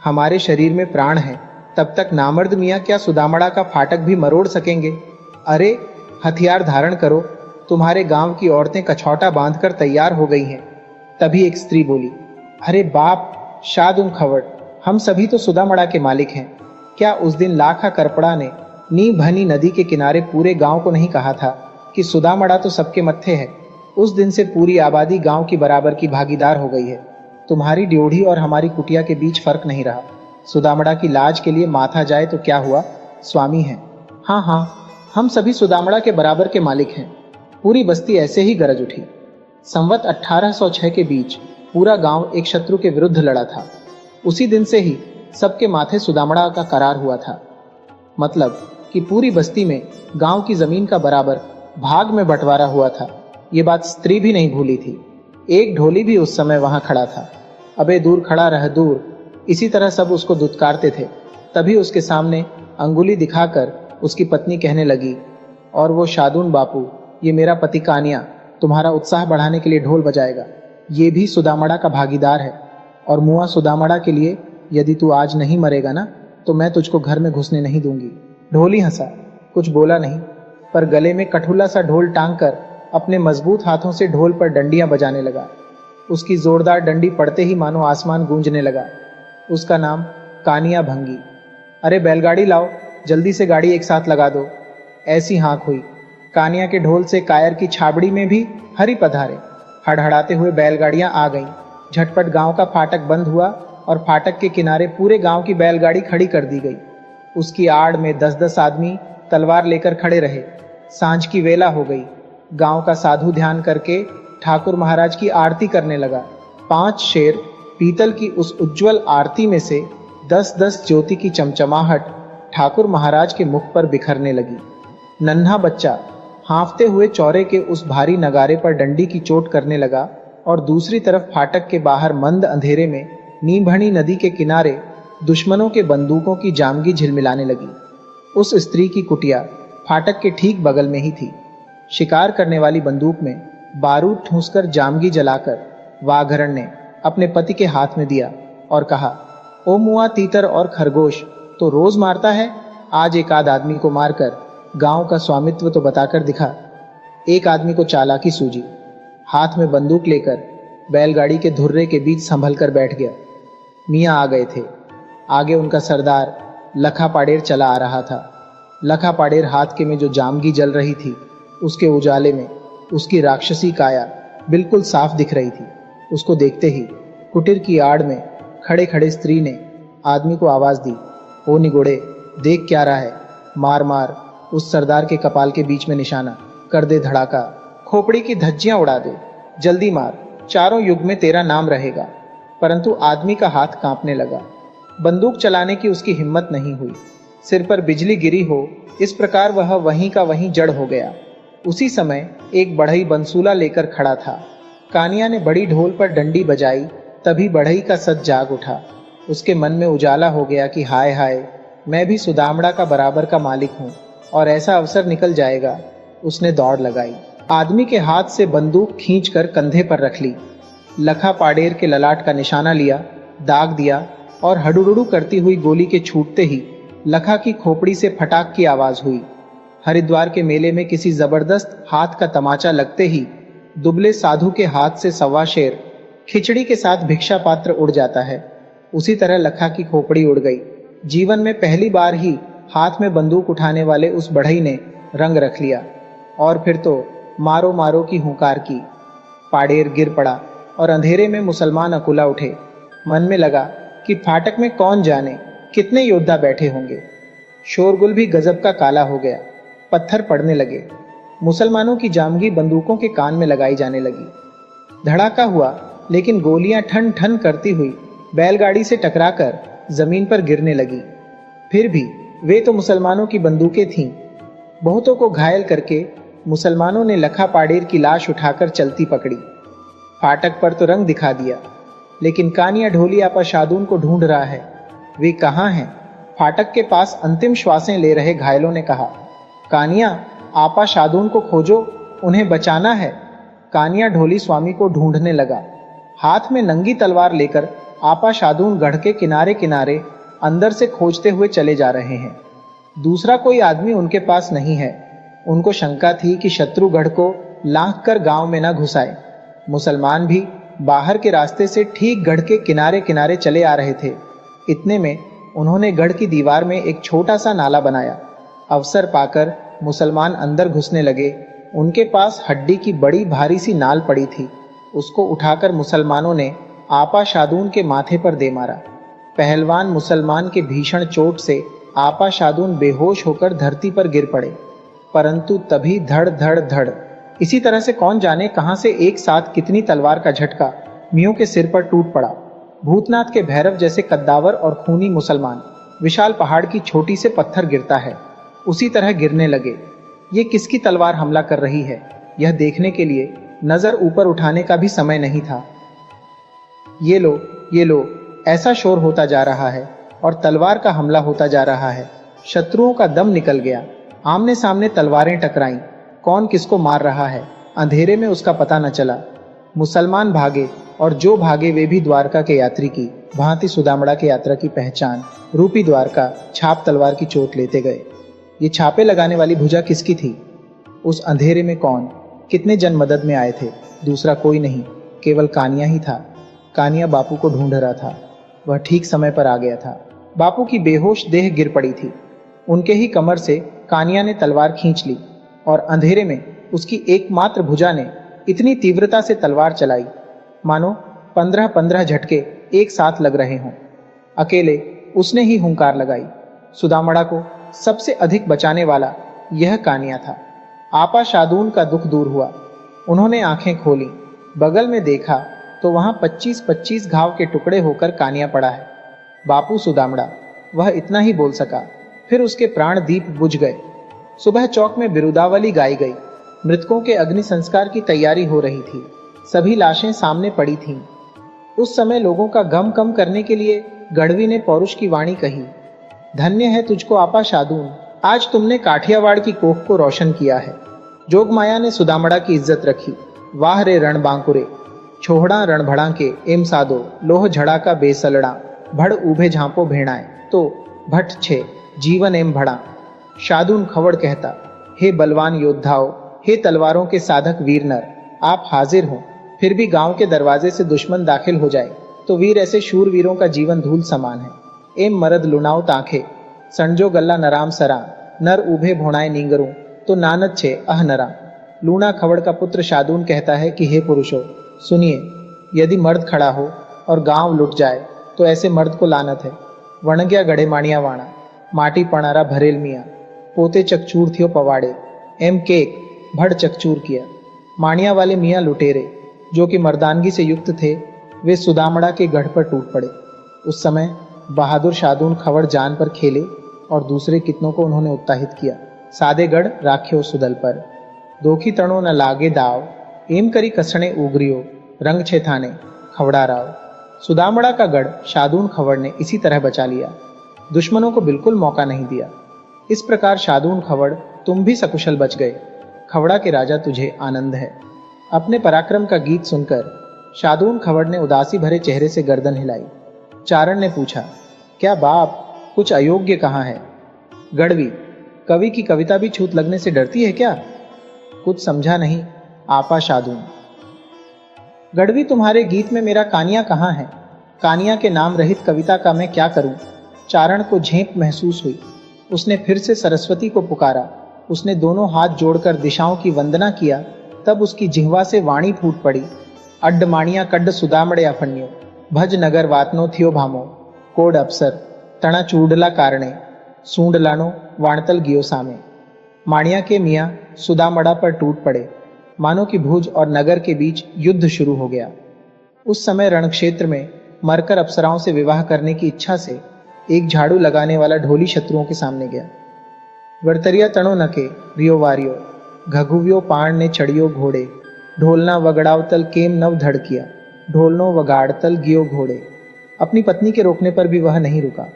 हमारे शरीर में प्राण है, तब तक नामर्द मियाँ क्या सुदामड़ा का फाटक भी मरोड़ सकेंगे? अरे हथियार धारण करो, तुम्हारे गांव की औरतें कछौटा बांधकर तैयार हो गई हैं। तभी एक स्त्री बोली, अरे बाप शादून खवड़, हम सभी तो सुदामड़ा के मालिक हैं। क्या उस दिन लाखा करपड़ा ने नी भनी नदी के किनारे पूरे गांव को नहीं कहा था कि सुदामड़ा तो सबके मत्थे है? उस दिन से पूरी आबादी गांव की बराबर की भागीदार हो गई है। तुम्हारी ड्योढ़ी और हमारी कुटिया के बीच फर्क नहीं रहा। सुदामड़ा की लाज के लिए माथा जाए तो क्या हुआ, स्वामी है। हाँ हाँ, हम सभी सुदामड़ा के बराबर के मालिक हैं। पूरी बस्ती ऐसे ही गरज उठी। संवत 1806 के बीच पूरा गांव एक शत्रु के विरुद्ध लड़ा था। उसी दिन से ही सबके माथे सुदामड़ा का करार हुआ था। मतलब कि पूरी बस्ती में गांव की जमीन का बराबर भाग में बंटवारा हुआ था। ये बात स्त्री भी नहीं भूली थी। एक ढोली भी उस समय वहां खड़ा था। अबे दूर खड़ा रह दूर, इसी तरह सब उसको दुत्कारते थे। तभी उसके सामने अंगुली दिखाकर उसकी पत्नी कहने लगी, और वो शादून बापू, ये मेरा पति कानिया तुम्हारा उत्साह बढ़ाने के लिए ढोल बजाएगा। ये भी सुदामड़ा का भागीदार है। और मुआ सुदामड़ा के लिए यदि तू आज नहीं मरेगा ना, तो मैं तुझको घर में घुसने नहीं दूंगी। ढोली हंसा, कुछ बोला नहीं, पर गले में कठुला सा ढोल टांग कर अपने मजबूत हाथों से ढोल पर डंडियां बजाने लगा। उसकी जोरदार डंडी पड़ते ही मानो आसमान गूंजने लगा। उसका नाम कानिया भंगी। अरे बैलगाड़ी लाओ, जल्दी से गाड़ी एक साथ लगा दो। ऐसी हाँक हुई। कानिया के ढोल से कायर की छाबड़ी में भी हरी पधारे। हड़हड़ाते हुए बैलगाड़ियां आ गईं। झटपट गांव का फाटक बंद हुआ और फाटक के किनारे पूरे गांव की बैलगाड़ी खड़ी कर दी गई। उसकी आड़ में 10-10 आदमी तलवार लेकर खड़े रहे। सांझ की वेला हो गई। गांव का साधु ध्यान करके ठाकुर महाराज की आरती करने लगा। 5 शेर पीतल की उस उज्जवल आरती में से 10-10 ज्योति की चमचमाहट ठाकुर महाराज के मुख पर बिखरने लगी। नन्हा बच्चा हांफते हुए चौरे के उस भारी नगारे पर डंडी की चोट करने लगा और दूसरी तरफ फाटक के बाहर मंद अंधेरे में नींभणी नदी के किनारे दुश्मनों के बंदूकों की जामगी झिलमिलाने लगी। उस स्त्री की कुटिया फाटक के ठीक बगल में ही थी। शिकार करने वाली बंदूक में बारूद ठूंसकर जामगी जलाकर वाघरण ने अपने पति के हाथ में दिया और कहा, ओ मुआ तीतर और खरगोश तो रोज मारता है, आज एक आध आदमी को मारकर गांव का स्वामित्व तो बताकर दिखा। एक आदमी को चालाकी सूझी, हाथ में बंदूक लेकर बैलगाड़ी के धुर्रे के बीच संभल कर बैठ गया। मियाँ आ गए थे। आगे उनका सरदार लखा पाडेर चला आ रहा था। लखा पाडेर हाथ के में जो जामगी जल रही थी, उसके उजाले में उसकी राक्षसी काया बिल्कुल साफ दिख रही थी। उसको देखते ही कुटीर की आड़ में खड़े खड़े स्त्री ने आदमी को आवाज दी, ओ निगोड़े, देख क्या रहा है, मार मार। उस सरदार के कपाल के बीच में निशाना कर दे, धड़ाका, खोपड़ी की धज्जियां उड़ा दे, जल्दी मार, चारों युग में तेरा नाम रहेगा। परंतु आदमी का हाथ कांपने लगा। बंदूक चलाने की उसकी हिम्मत नहीं हुई। सिर पर बिजली गिरी हो इस प्रकार वह वहीं का वहीं जड़ हो गया। उसी समय एक बढ़ई बंसूला लेकर खड़ा था। कानिया ने बड़ी ढोल पर डंडी बजाई, तभी बढ़ई का सच जाग उठा। उसके मन में उजाला हो गया कि हाय हाय, मैं भी सुदामड़ा का बराबर का मालिक हूँ और ऐसा अवसर निकल जाएगा। उसने दौड़ लगाई, आदमी के हाथ से बंदूक खींचकर कंधे पर रख ली, लखा पाडेर के ललाट का निशाना लिया, दाग दिया और हडुडुडु करती हुई गोली के छूटते ही लखा की खोपड़ी से फटाक की आवाज हुई। हरिद्वार के मेले में किसी जबरदस्त हाथ का तमाचा लगते ही दुबले साधु के हाथ से सवा शेर खिचड़ी के साथ भिक्षा पात्र उड़ जाता है, उसी तरह लखा की खोपड़ी उड़ गई। जीवन में पहली बार ही हाथ में बंदूक उठाने वाले उस बढ़ई ने रंग रख लिया और फिर तो मारो मारो की हुंकार की। पाडेर गिर पड़ा और अंधेरे में मुसलमान अकुला उठे। मन में लगा कि फाटक में कौन जाने कितने योद्धा बैठे होंगे। शोरगुल भी गजब का काला हो गया। पत्थर पड़ने लगे। मुसलमानों की जामगी बंदूकों के कान में लगाई जाने लगी। धड़ाका हुआ, लेकिन गोलियां ठन ठन करती हुई बैलगाड़ी से टकराकर जमीन पर गिरने लगी। फिर भी वे तो मुसलमानों की बंदूकें थीं। बहुतों को घायल करके मुसलमानों ने लखा पाडेर की लाश उठाकर चलती पकड़ी। फाटक पर तो रंग दिखा दिया, लेकिन कानिया ढोली आपा शादून को ढूंढ रहा है। वे कहाँ हैं? फाटक के पास अंतिम श्वासें ले रहे घायलों ने कहा, कानिया, आपा शादून को खोजो, उन्हें बचाना है। कानिया ढोली स्वामी को ढूंढने लगा। हाथ में नंगी तलवार लेकर आपा शादून गढ़ के किनारे किनारे अंदर से खोजते हुए चले जा रहे हैं। दूसरा कोई आदमी उनके पास नहीं है। उनको शंका थी कि शत्रु गढ़ को लांघ कर गांव में न घुसाए। मुसलमान भी बाहर के रास्ते से ठीक गढ़ के किनारे किनारे चले आ रहे थे। इतने में उन्होंने गढ़ की दीवार में एक छोटा सा नाला बनाया। अवसर पाकर मुसलमान अंदर घुसने लगे। उनके पास हड्डी की बड़ी भारी सी नाल पड़ी थी। उसको उठाकर मुसलमानों ने आपा शादून के माथे पर दे मारा। पहलवान मुसलमान के भीषण चोट से आपा शादून बेहोश होकर धरती पर गिर पड़े। परंतु तभी धड़ धड़ धड़, इसी तरह से कौन जाने कहां से एक साथ कितनी तलवार का झटका मियों के सिर पर टूट पड़ा। भूतनाथ के भैरव जैसे कद्दावर और खूनी मुसलमान विशाल पहाड़ की छोटी से पत्थर गिरता है, उसी तरह गिरने लगे। ये किसकी तलवार हमला कर रही है, यह देखने के लिए नजर ऊपर उठाने का भी समय नहीं था। ये लो, ऐसा शोर होता जा रहा है और तलवार का हमला होता जा रहा है। शत्रुओं का दम निकल गया। आमने सामने तलवारें टकराईं। कौन किसको मार रहा है, अंधेरे में उसका पता न चला। मुसलमान भागे और जो भागे वे भी द्वारका के यात्री की भांति सुदामड़ा के यात्रा की पहचान रूपी द्वारका छाप तलवार की चोट लेते गए। ये छापे लगाने वाली भुजा किसकी थी? उस अंधेरे में कौन, कितने जन मदद में आए थे? दूसरा कोई नहीं, केवल कानिया ही था। कानिया बापू को ढूंढ रहा था। वह ठीक समय पर आ गया था। बापू की बेहोश देह गिर पड़ी थी। उनके ही कमर से कानिया ने तलवार खींच ली और अंधेरे में उसकी एकमात्र भुजा ने इतनी तीव्रता से तलवार चलाई मानो 15-15 झटके एक साथ लग रहे हों। अकेले उसने ही हुंकार लगाई। सुदामड़ा को सबसे अधिक बचाने वाला यह कानिया था। आपा शादून का दुख दूर हुआ। उन्होंने आंखें खोली, बगल में देखा तो वहां 25-25 घाव के टुकड़े होकर कानिया पड़ा है। बापू सुदामड़ा, वह इतना ही बोल सका। फिर उसके प्राण दीप बुझ गए। सुबह चौक में बिरुदावली गाई गई। मृतकों के अग्नि संस्कार की तैयारी हो रही थी। सभी लाशें सामने पड़ी थीं। उस समय लोगों का गम कम करने के लिए गढ़वी ने पौरुष की वाणी कही, धन्य है तुझको आपा शादून, आज तुमने काठियावाड़ की कोख को रोशन किया है। जोगमाया ने सुदामड़ा की इज्जत रखी। वाह रे रण बांकुरे, छोहड़ा रणभड़ा के एम सादो, लोह झड़ा का बेसलड़ा, भड़ उभे झांपो भेड़ाएं, तो भट्ट छे जीवन एम भड़ा। शादून खवड़ कहता, हे बलवान योद्धाओं, हे तलवारों के साधक वीर नर, आप हाजिर हो। फिर भी गांव के दरवाजे से दुश्मन दाखिल हो जाए तो वीर ऐसे शूरवीरों का जीवन धूल समान है। एम मरद लुनाओ तांखे, सणजो गल्ला नराम सरा, नर उभे भोणाए नींगरू, तो नानत छे अह नरा। लूणा खवड़ का पुत्र शादून कहता है कि हे पुरुषों, सुनिए, यदि मर्द खड़ा हो और गांव लुट जाए तो ऐसे मर्द को लानत है। वणग्या गढ़े माणिया वाणा, माटी पणारा भरेल मियाँ, पोते चकचूर थियो पवाड़े, एम केक भड़ चकचूर किया। माणिया वाले मियाँ लुटेरे जो कि मर्दानगी से युक्त थे, वे सुदामड़ा के गढ़ पर टूट पड़े। उस समय बहादुर शादून खवड़ जान पर खेले और दूसरे कितनों को उन्होंने उत्साहित किया। सादेगढ़ राख्यो सुदल पर, दोखी तणो न लागे दाव, एम करी कसणे उगरियो, रंग छे थाने खवड़ा राव। सुदामड़ा का गढ़ शादून खवड़ ने इसी तरह बचा लिया, दुश्मनों को बिल्कुल मौका नहीं दिया। इस प्रकार शादून खवड़ तुम भी सकुशल बच गए। खवड़ा के राजा तुझे आनंद है। अपने पराक्रम का गीत सुनकर शादून खवड़ ने उदासी भरे चेहरे से गर्दन हिलाई। चारण ने पूछा, क्या बाप, कुछ अयोग्य कहाँ है? गढ़वी, कवि की कविता भी छूत लगने से डरती है क्या? कुछ समझा नहीं आपा शादून। गढ़वी, तुम्हारे गीत में मेरा कानिया कहाँ है? कानिया के नाम रहित कविता का मैं क्या करूं? चारण को झेप महसूस हुई। उसने फिर से सरस्वती को पुकारा। उसने दोनों हाथ जोड़कर दिशाओं की वंदना किया। तब उसकी जिह्वा से वाणी फूट पड़ी, अड्ड माणिया कड्ड सुदामड़े अफन्यो, भज नगर वातनो थियो भामो, कोड अप्सर तणा चूडला कारणे, सूंडलानो वाणतल गियो सामे। माणिया के मियाँ सुदामड़ा पर टूट पड़े, मानो कि भुज और नगर के बीच युद्ध शुरू हो गया। उस समय रणक्षेत्र में मरकर अप्सराओं से विवाह करने की इच्छा से एक झाड़ू लगाने वाला ढोली शत्रुओं के सामने गया। वर्तरिया तणो नके रियो वारियो, घघुव्यो पाण ने चढ़ियो घोड़े, ढोलना वगड़ावतल केम नव धड़ किया, ढोलनो वगाड़तल गियो घोड़े। अपनी पत्नी के रोकने पर भी वह नहीं रुका।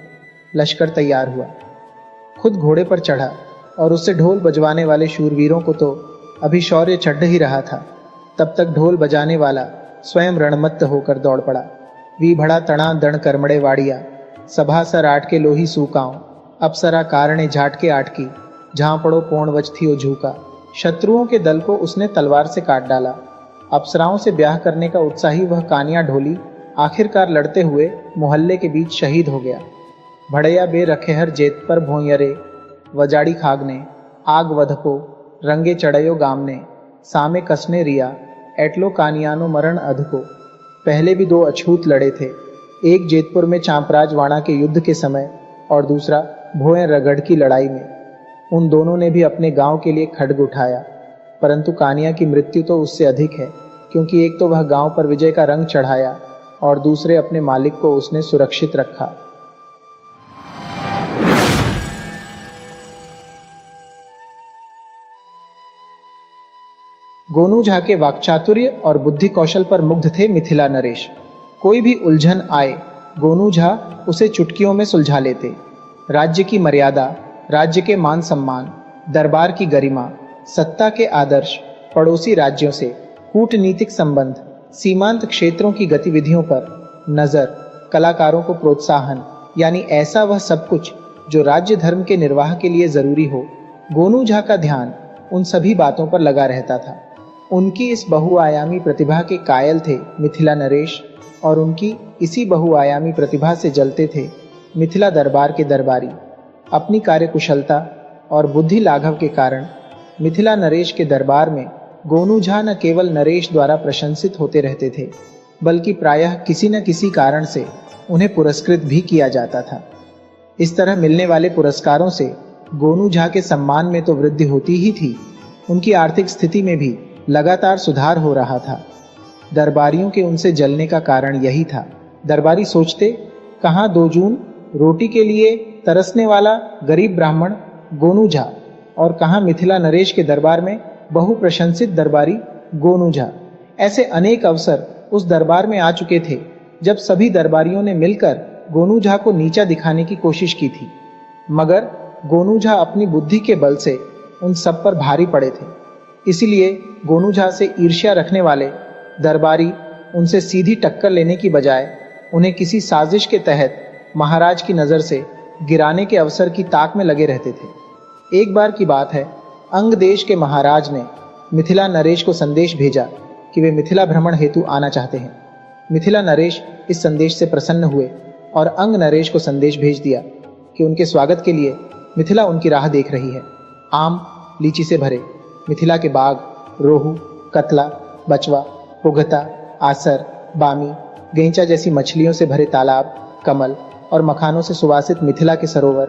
लश्कर तैयार हुआ, खुद घोड़े पर चढ़ा और उससे ढोल बजवाने वाले शूरवीरों को तो अभी शौर्य चढ़ ही रहा था। तब तक ढोल बजाने वाला स्वयं रणमत्त होकर दौड़ पड़ा। वी भड़ा तणा दण करमड़े वाड़िया, सभा सर आट के लोही सूकाओ, अप्सरा कारणे झाट के आटकी, जहां पड़ो पोण वच थियो झूका। शत्रुओं के दल को उसने तलवार से काट डाला। अप्सराओं से ब्याह करने का उत्साही वह कानिया ढोली आखिरकार लड़ते हुए मोहल्ले के बीच शहीद हो गया। भड़ैया बे रखेहर जेत पर भोंयरे, वजाड़ी खागने आग वधको, रंगे चढ़यो गामने, सामे कसने रिया, एटलो कानियानो मरण अधको। पहले भी दो अछूत लड़े थे, एक जेतपुर में चांपराज वाणा के युद्ध के समय और दूसरा भोए रगड़ की लड़ाई में। उन दोनों ने भी अपने गांव के लिए खड्ग उठाया, परंतु कानिया की मृत्यु तो उससे अधिक है, क्योंकि एक तो वह गांव पर विजय का रंग चढ़ाया और दूसरे अपने मालिक को उसने सुरक्षित रखा। गोनू झा के वाक्चातुर्य और बुद्धि कौशल पर मुग्ध थे मिथिला नरेश। कोई भी उलझन आए, गोनू झा उसे चुटकियों में सुलझा लेते। राज्य की मर्यादा, राज्य के मान सम्मान, दरबार की गरिमा, सत्ता के आदर्श, पड़ोसी राज्यों से कूटनीतिक संबंध, सीमांत क्षेत्रों की गतिविधियों पर नजर, कलाकारों को प्रोत्साहन, यानी ऐसा वह सब कुछ जो राज्य धर्म के निर्वाह के लिए जरूरी हो, गोनू झा का ध्यान उन सभी बातों पर लगा रहता था। उनकी इस बहुआयामी प्रतिभा के कायल थे मिथिला नरेश, और उनकी इसी बहुआयामी प्रतिभा से जलते थे मिथिला दरबार के दरबारी। अपनी कार्यकुशलता और बुद्धि लाघव के कारण मिथिला नरेश के दरबार में गोनू झा न केवल नरेश द्वारा प्रशंसित होते रहते थे, बल्कि प्रायः किसी न किसी कारण से उन्हें पुरस्कृत भी किया जाता था। इस तरह मिलने वाले पुरस्कारों से गोनू झा के सम्मान में तो वृद्धि होती ही थी, उनकी आर्थिक स्थिति में भी लगातार सुधार हो रहा था। दरबारियों के उनसे जलने का कारण यही था। दरबारी सोचते, कहाँ 2 जून रोटी के लिए तरसने वाला गरीब ब्राह्मण गोनू झा और कहाँ मिथिला नरेश के दरबार में बहुप्रशंसित दरबारी गोनू झा। ऐसे अनेक अवसर उस दरबार में आ चुके थे जब सभी दरबारियों ने मिलकर गोनू झा को नीचा दिखाने की कोशिश की थी, मगर गोनू झा अपनी बुद्धि के बल से उन सब पर भारी पड़े थे। इसीलिए गोनू झा से ईर्ष्या रखने वाले दरबारी उनसे सीधी टक्कर लेने की बजाय उन्हें किसी साजिश के तहत महाराज की नज़र से गिराने के अवसर की ताक में लगे रहते थे। एक बार की बात है, अंग देश के महाराज ने मिथिला नरेश को संदेश भेजा कि वे मिथिला भ्रमण हेतु आना चाहते हैं। मिथिला नरेश इस संदेश से प्रसन्न हुए और अंग नरेश को संदेश भेज दिया कि उनके स्वागत के लिए मिथिला उनकी राह देख रही है। आम लीची से भरे मिथिला के बाग, रोहू, कतला, बचवा, पुगता, आसर, बामी, गैंचा जैसी मछलियों से भरे तालाब, कमल और मखानों से सुवासित मिथिला के सरोवर,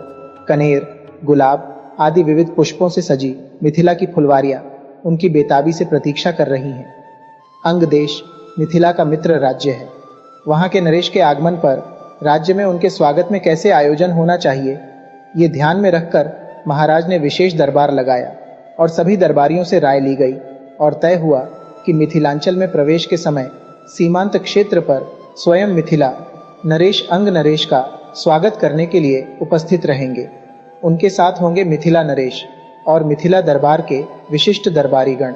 कनेर, गुलाब आदि विविध पुष्पों से सजी मिथिला की फुलवारियां उनकी बेताबी से प्रतीक्षा कर रही हैं। अंग देश मिथिला का मित्र राज्य है। वहां के नरेश के आगमन पर राज्य में उनके स्वागत में कैसे आयोजन होना चाहिए, ये ध्यान में रखकर महाराज ने विशेष दरबार लगाया और सभी दरबारियों से राय ली गई और तय हुआ कि मिथिलांचल में प्रवेश के समय सीमांत क्षेत्र पर स्वयं मिथिला नरेश अंग नरेश का स्वागत करने के लिए उपस्थित रहेंगे। उनके साथ होंगे मिथिला नरेश और मिथिला दरबार के विशिष्ट दरबारीगण।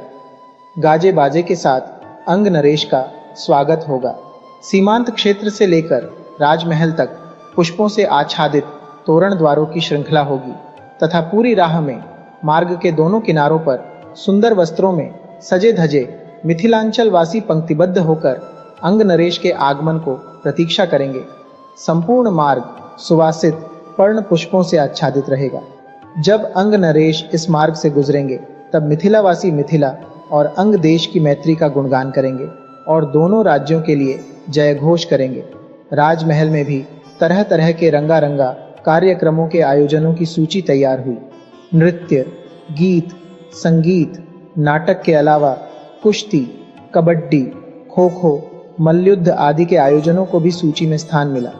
गाजे बाजे के साथ अंग नरेश का स्वागत होगा। सीमांत क्षेत्र से लेकर राजमहल तक पुष्पों से आच्छादित तोरण द्वारों की श्रृंखला होगी तथा पूरी राह में मार्ग के दोनों किनारों पर सुंदर वस्त्रों में सजे धजे मिथिलांचल वासी पंक्तिबद्ध होकर अंग नरेश के आगमन को प्रतीक्षा करेंगे। संपूर्ण मार्ग सुवासित पर्ण पुष्पों से आच्छादित रहेगा। जब अंग नरेश इस मार्ग से गुजरेंगे तब मिथिलावासी मिथिला और अंग देश की मैत्री का गुणगान करेंगे और दोनों राज्यों के लिए जय घोष करेंगे। राजमहल में भी तरह तरह के रंगारंगा कार्यक्रमों के आयोजनों की सूची तैयार हुई। नृत्य, गीत, संगीत, नाटक के अलावा कुश्ती, कबड्डी, खो खो, मल्लयुद्ध आदि के आयोजनों को भी सूची में स्थान मिला।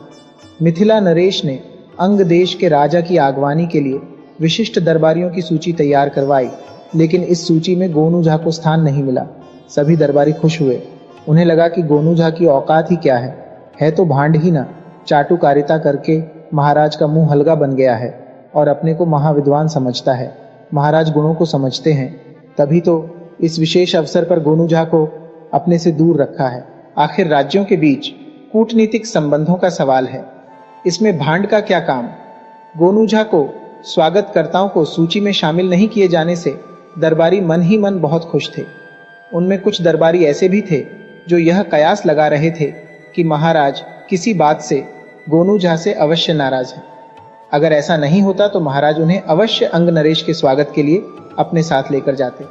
मिथिला नरेश ने अंग देश के राजा की आगवानी के लिए विशिष्ट दरबारियों की सूची तैयार करवाई, लेकिन इस सूची में गोनू झा को स्थान नहीं मिला। सभी दरबारी खुश हुए। उन्हें लगा कि गोनू झा की औकात ही क्या है तो भांड ही ना, चाटुकारिता करके महाराज का मुंह हलगा बन गया है और अपने को महाविद्वान समझता है। महाराज गुणों को समझते हैं, तभी तो इस विशेष अवसर पर गोनू झा को अपने से दूर रखा है। आखिर राज्यों के बीच कूटनीतिक संबंधों का सवाल है, इसमें भांड का क्या काम। गोनू झा को स्वागतकर्ताओं को सूची में शामिल नहीं किए जाने से दरबारी मन ही मन बहुत खुश थे। उनमें कुछ दरबारी ऐसे भी थे जो यह कयास लगा रहे थे कि महाराज किसी बात से गोनू झा से अवश्य नाराज है। अगर ऐसा नहीं होता तो महाराज उन्हें अवश्य अंग नरेश के स्वागत के लिए अपने साथ लेकर जाते।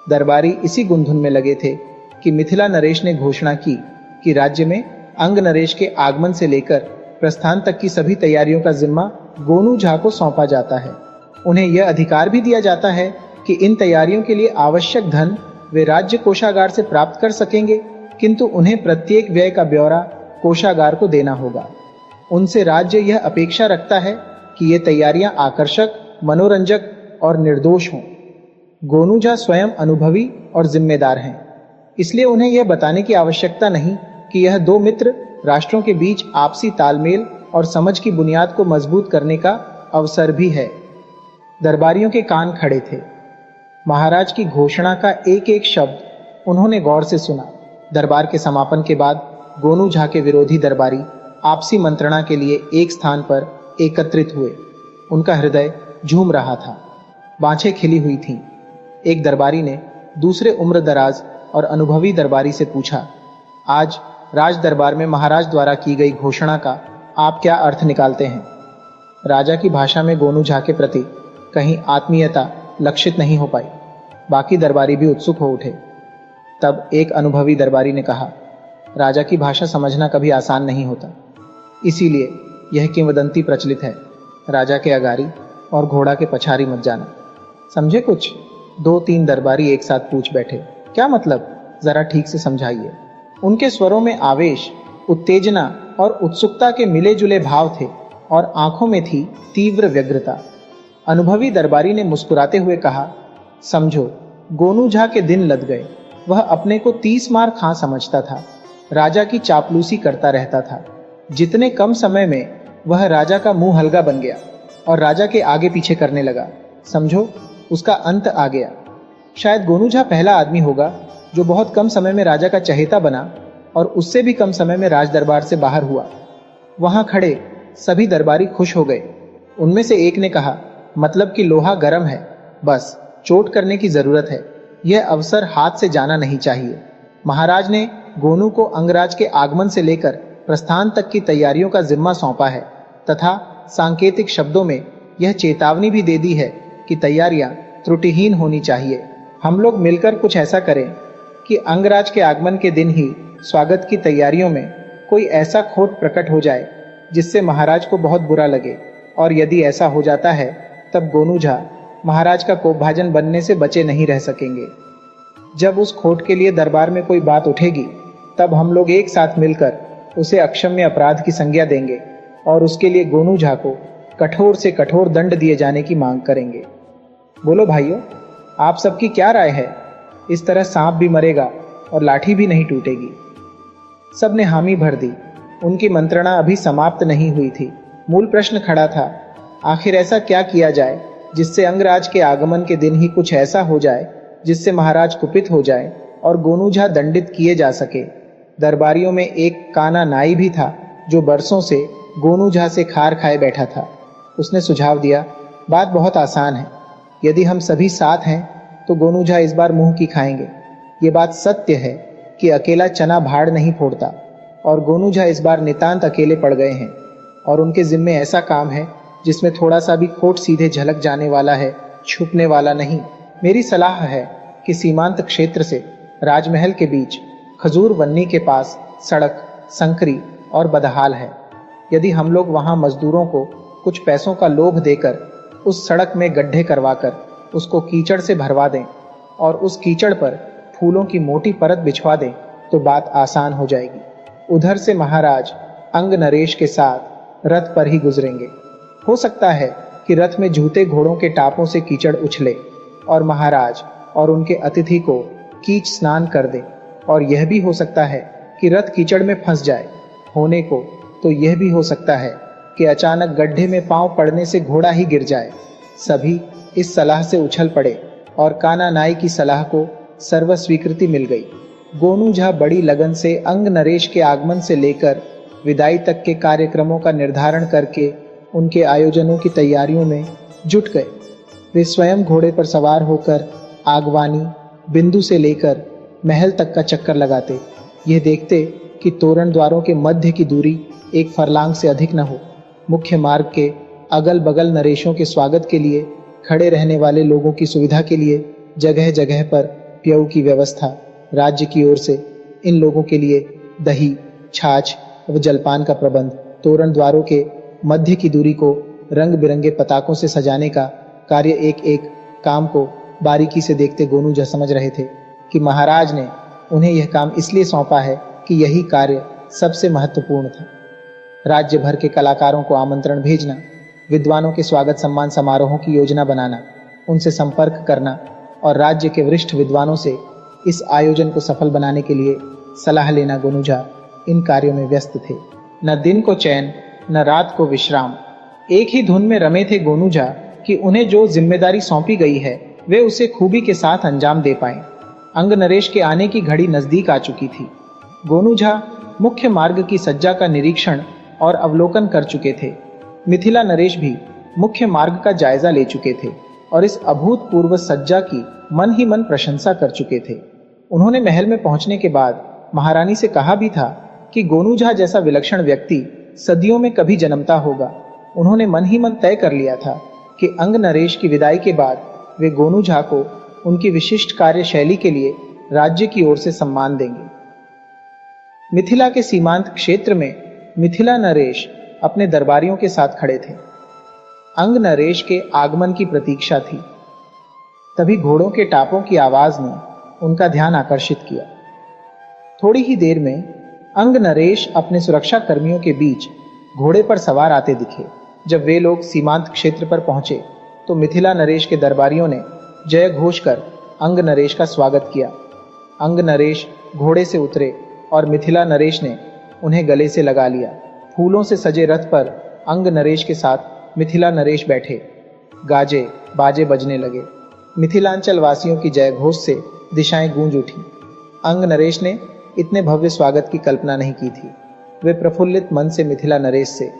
दरबारी इसी गुंधुन में लगे थे कि मिथिला नरेश ने घोषणा की कि राज्य में अंग नरेश के आगमन से लेकर प्रस्थान तक की सभी तैयारियों का जिम्मा गोनू झा को सौंपा जाता है। उन्हें यह अधिकार भी दिया जाता है कि इन तैयारियों के लिए आवश्यक धन वे राज्य कोषागार से प्राप्त कर सकेंगे, किंतु उन्हें प्रत्येक व्यय का ब्यौरा कोषागार को देना होगा। उनसे राज्य यह अपेक्षा रखता है कि ये तैयारियां आकर्षक, मनोरंजक और निर्दोष हों। गोनू झा स्वयं अनुभवी और जिम्मेदार हैं, इसलिए उन्हें यह बताने की आवश्यकता नहीं कि यह दो मित्र राष्ट्रों के बीच आपसी तालमेल और समझ की बुनियाद को मजबूत करने का अवसर भी है। दरबारियों के कान खड़े थे। महाराज की घोषणा का एक एक शब्द उन्होंने गौर से सुना। दरबार के समापन के बाद गोनू झा के विरोधी दरबारी आपसी मंत्रणा के लिए एक स्थान पर एकत्रित हुए। उनका हृदय झूम रहा था, बाँछें खिली हुई थीं। एक दरबारी ने दूसरे उम्र दराज और अनुभवी दरबारी से पूछा, आज राज दरबार में महाराज द्वारा की गई घोषणा का आप क्या अर्थ निकालते हैं? राजा की भाषा में गोनू झा के प्रति कहीं आत्मीयता लक्षित नहीं हो पाई। बाकी दरबारी भी उत्सुक हो उठे। तब एक अनुभवी दरबारी ने कहा, राजा की भाषा समझना कभी आसान नहीं होता, इसीलिए यह किंवदंती प्रचलित है, राजा के अगारी और घोड़ा के पछारी मत जाना। समझे कुछ? 2-3 दरबारी एक साथ पूछ बैठे, क्या मतलब? जरा ठीक से समझाइए। उनके स्वरों में आवेश, उत्तेजना और उत्सुकता के मिले जुले भाव थे और आंखों में थी तीव्र व्यग्रता। अनुभवी दरबारी ने मुस्कुराते हुए कहा, समझो गोनू झा के दिन लद गए। वह अपने को 30 मार खां समझता था, राजा की चापलूसी करता रहता था। जितने कम समय में वह राजा का मुंह हलगा बन गया और राजा के आगे पीछे करने लगा। समझो उसका अंत आ गया। शायद गोनू झा पहला आदमी होगा जो बहुत कम समय में राजा का चहेता बना और उससे भी कम समय में राज दरबार से बाहर हुआ। वहां खड़े सभी दरबारी खुश हो गए। उनमें से एक ने कहा, मतलब कि लोहा गर्म है, बस चोट करने की जरूरत है। यह अवसर हाथ से जाना नहीं चाहिए। महाराज ने गोनू को अंगराज के आगमन से लेकर प्रस्थान तक की तैयारियों का जिम्मा सौंपा है तथा सांकेतिक शब्दों में यह चेतावनी भी दे दी है कि तैयारियां त्रुटिहीन होनी चाहिए। हम लोग मिलकर कुछ ऐसा करें कि अंगराज के आगमन के दिन ही स्वागत की तैयारियों में कोई ऐसा खोट प्रकट हो जाए जिससे महाराज को बहुत बुरा लगे, और यदि ऐसा हो जाता है तब गोनू झा महाराज का कोपभाजन बनने से बचे नहीं रह सकेंगे। जब उस खोट के लिए दरबार में कोई बात उठेगी तब हम लोग एक साथ मिलकर उसे अक्षम्य अपराध की संज्ञा देंगे और उसके लिए गोनू झा को कठोर से कठोर दंड दिए जाने की मांग करेंगे। बोलो भाइयों, आप सबकी क्या राय है? इस तरह सांप भी मरेगा और लाठी भी नहीं टूटेगी। सबने हामी भर दी। उनकी मंत्रणा अभी समाप्त नहीं हुई थी। मूल प्रश्न खड़ा था, आखिर ऐसा क्या किया जाए जिससे अंगराज के आगमन के दिन ही कुछ ऐसा हो जाए जिससे महाराज कुपित हो जाए और गोनू झा दंडित किए जा सके। दरबारियों में एक काना नाई भी था जो बरसों से गोनू झा से खार खाए बैठा था। उसने सुझाव दिया, बात बहुत आसान है। यदि हम सभी साथ हैं तो गोनू झा इस बार मुंह की खाएंगे। ये बात सत्य है कि अकेला चना भाड़ नहीं फोड़ता, और गोनू झा इस बार नितांत अकेले पड़ गए हैं और उनके जिम्मे ऐसा काम है जिसमें थोड़ा सा भी खोट सीधे झलक जाने वाला है, छुपने वाला नहीं। मेरी सलाह है कि सीमांत क्षेत्र से राजमहल के बीच खजूर वन्नी के पास सड़क संकरी और बदहाल है। यदि हम लोग वहां मजदूरों को कुछ पैसों का लोभ देकर उस सड़क में गड्ढे करवाकर उसको कीचड़ से भरवा दें और उस कीचड़ पर फूलों की मोटी परत बिछवा दें तो बात आसान हो जाएगी। उधर से महाराज अंग नरेश के साथ रथ पर ही गुजरेंगे। हो सकता है कि रथ में जूते घोड़ों के टापों से कीचड़ उछले और महाराज और उनके अतिथि को कीच स्नान कर दे, और यह भी हो सकता है कि रथ कीचड़ में फंस जाए। होने को तो यह भी हो सकता है कि अचानक गड्ढे में पांव पड़ने से घोड़ा ही गिर जाए। सभी इस सलाह से उछल पड़े और काना नाई की सलाह को सर्व स्वीकृति मिल गई। गोनू झा बड़ी लगन से अंग नरेश के आगमन से लेकर विदाई तक के कार्यक्रमों का निर्धारण करके उनके आयोजनों की तैयारियों में जुट गए। वे स्वयं घोड़े पर सवार होकर आगवानी बिंदु से लेकर महल तक का चक्कर लगाते, यह देखते कि तोरण द्वारों के मध्य की दूरी 1 फरलांग से अधिक न हो। मुख्य मार्ग के अगल बगल नरेशों के स्वागत के लिए खड़े रहने वाले लोगों की सुविधा के लिए जगह जगह पर प्यऊ की व्यवस्था। राज्य की ओर से इन लोगों के लिए दही, छाछ व जलपान का प्रबंध। तोरण द्वारों के मध्य की दूरी को रंग बिरंगे पताकों से सजाने का कार्य। एक एक काम को बारीकी से देखते गोनू झा समझ रहे थे कि महाराज ने उन्हें यह काम इसलिए सौंपा है कि यही कार्य सबसे महत्वपूर्ण था। राज्य भर के कलाकारों को आमंत्रण भेजना, विद्वानों के स्वागत सम्मान समारोहों की योजना बनाना, उनसे संपर्क करना और राज्य के वरिष्ठ विद्वानों से इस आयोजन को सफल बनाने के लिए सलाह लेना, गोनू झा इन कार्यों में व्यस्त थे। न दिन को चैन न रात को विश्राम। एक ही धुन में रमे थे गोनू झा कि उन्हें जो जिम्मेदारी सौंपी गई है वे उसे खूबी के साथ अंजाम दे पाएं। अंग नरेश के आने की घड़ी नजदीक आ चुकी थी। गोनू झा मुख्य मार्ग की सज्जा का निरीक्षण और अवलोकन कर चुके थे। मिथिला नरेश भी मुख्य मार्ग का जायजा ले चुके थे और इस अभूतपूर्व सज्जा की मन ही मन प्रशंसा कर चुके थे। उन्होंने महल में पहुंचने के बाद महारानी से कहा भी था कि गोनू झा जैसा विलक्षण व्यक्ति सदियों में कभी जन्मता होगा। उन्होंने मन ही मन तय कर लिया था कि अंग नरेश की विदाई के बाद वे गोनू झा को उनकी विशिष्ट कार्यशैली के लिए राज्य की ओर से सम्मान देंगे। मिथिला के सीमांत क्षेत्र में मिथिला नरेश अपने दरबारियों के साथ खड़े थे। अंग नरेश के आगमन की प्रतीक्षा थी। तभी घोड़ों के टापों की आवाज ने उनका ध्यान आकर्षित किया। थोड़ी ही देर में अंग नरेश अपने सुरक्षा कर्मियों के बीच घोड़े पर सवार आते दिखे। जब वे लोग सीमांत क्षेत्र पर पहुंचे तो मिथिला नरेश के दरबारियों ने जय घोष कर अंग नरेश का स्वागत किया। अंग नरेश घोड़े से उतरे और मिथिला नरेश ने उन्हें गले से लगा लिया। फूलों से सजे रथ पर अंग नरेश के साथ मिथिला नरेश बैठे। गाजे बाजे बजने लगे। मिथिलांचल वासियों की जय घोष से दिशाएं गूंज उठी। अंग नरेश ने इतने भव्य स्वागत की कल्पना नहीं की थी। वे प्रफुल्लित मन से मिथिला नरेश से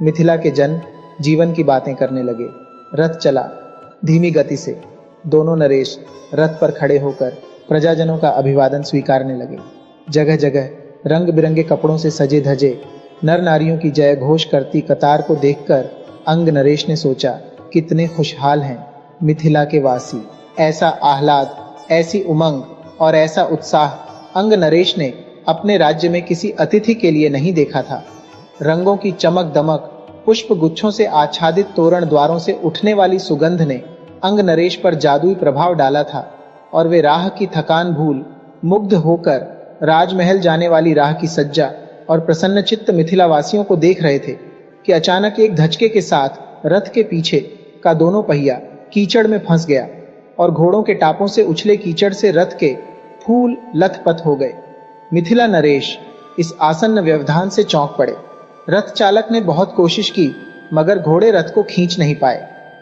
मिथिला के जन जीवन की बातें करने लगे। रथ चला धीमी गति से। दोनों नरेश रथ पर खड़े होकर प्रजाजनों का अभिवादन स्वीकारने लगे। जगह जगह रंग बिरंगे कपड़ों से सजे धजे नर नारियों की जय घोष करती कतार को देखकर अंग नरेश ने सोचा, कितने खुशहाल हैं मिथिला के वासी। ऐसा आह्लाद, ऐसी उमंग और ऐसा उत्साह अंग नरेश ने अपने राज्य में किसी अतिथि के लिए नहीं देखा था। रंगों की चमक दमक, पुष्प गुच्छों से आच्छादित तोरण द्वारों से उठने वाली सुगंध ने अंग नरेश पर जादुई प्रभाव डाला था और वे राह की थकान भूल मुग्ध होकर राजमहल जाने वाली राह की सज्जा और प्रसन्नचित्त मिथिला वासियों को देख रहे थे कि अचानक एक धचके के साथ रथ के पीछे का दोनों पहिया कीचड़ में फंस गया और घोड़ों के टापों से उछले कीचड़ से रथ के फूल लथपथ हो गए। मिथिला नरेश इस आसन्न व्यवधान से चौंक पड़े। रथ चालक ने बहुत कोशिश की मगर घोड़े रथ को खींच नहीं पाए।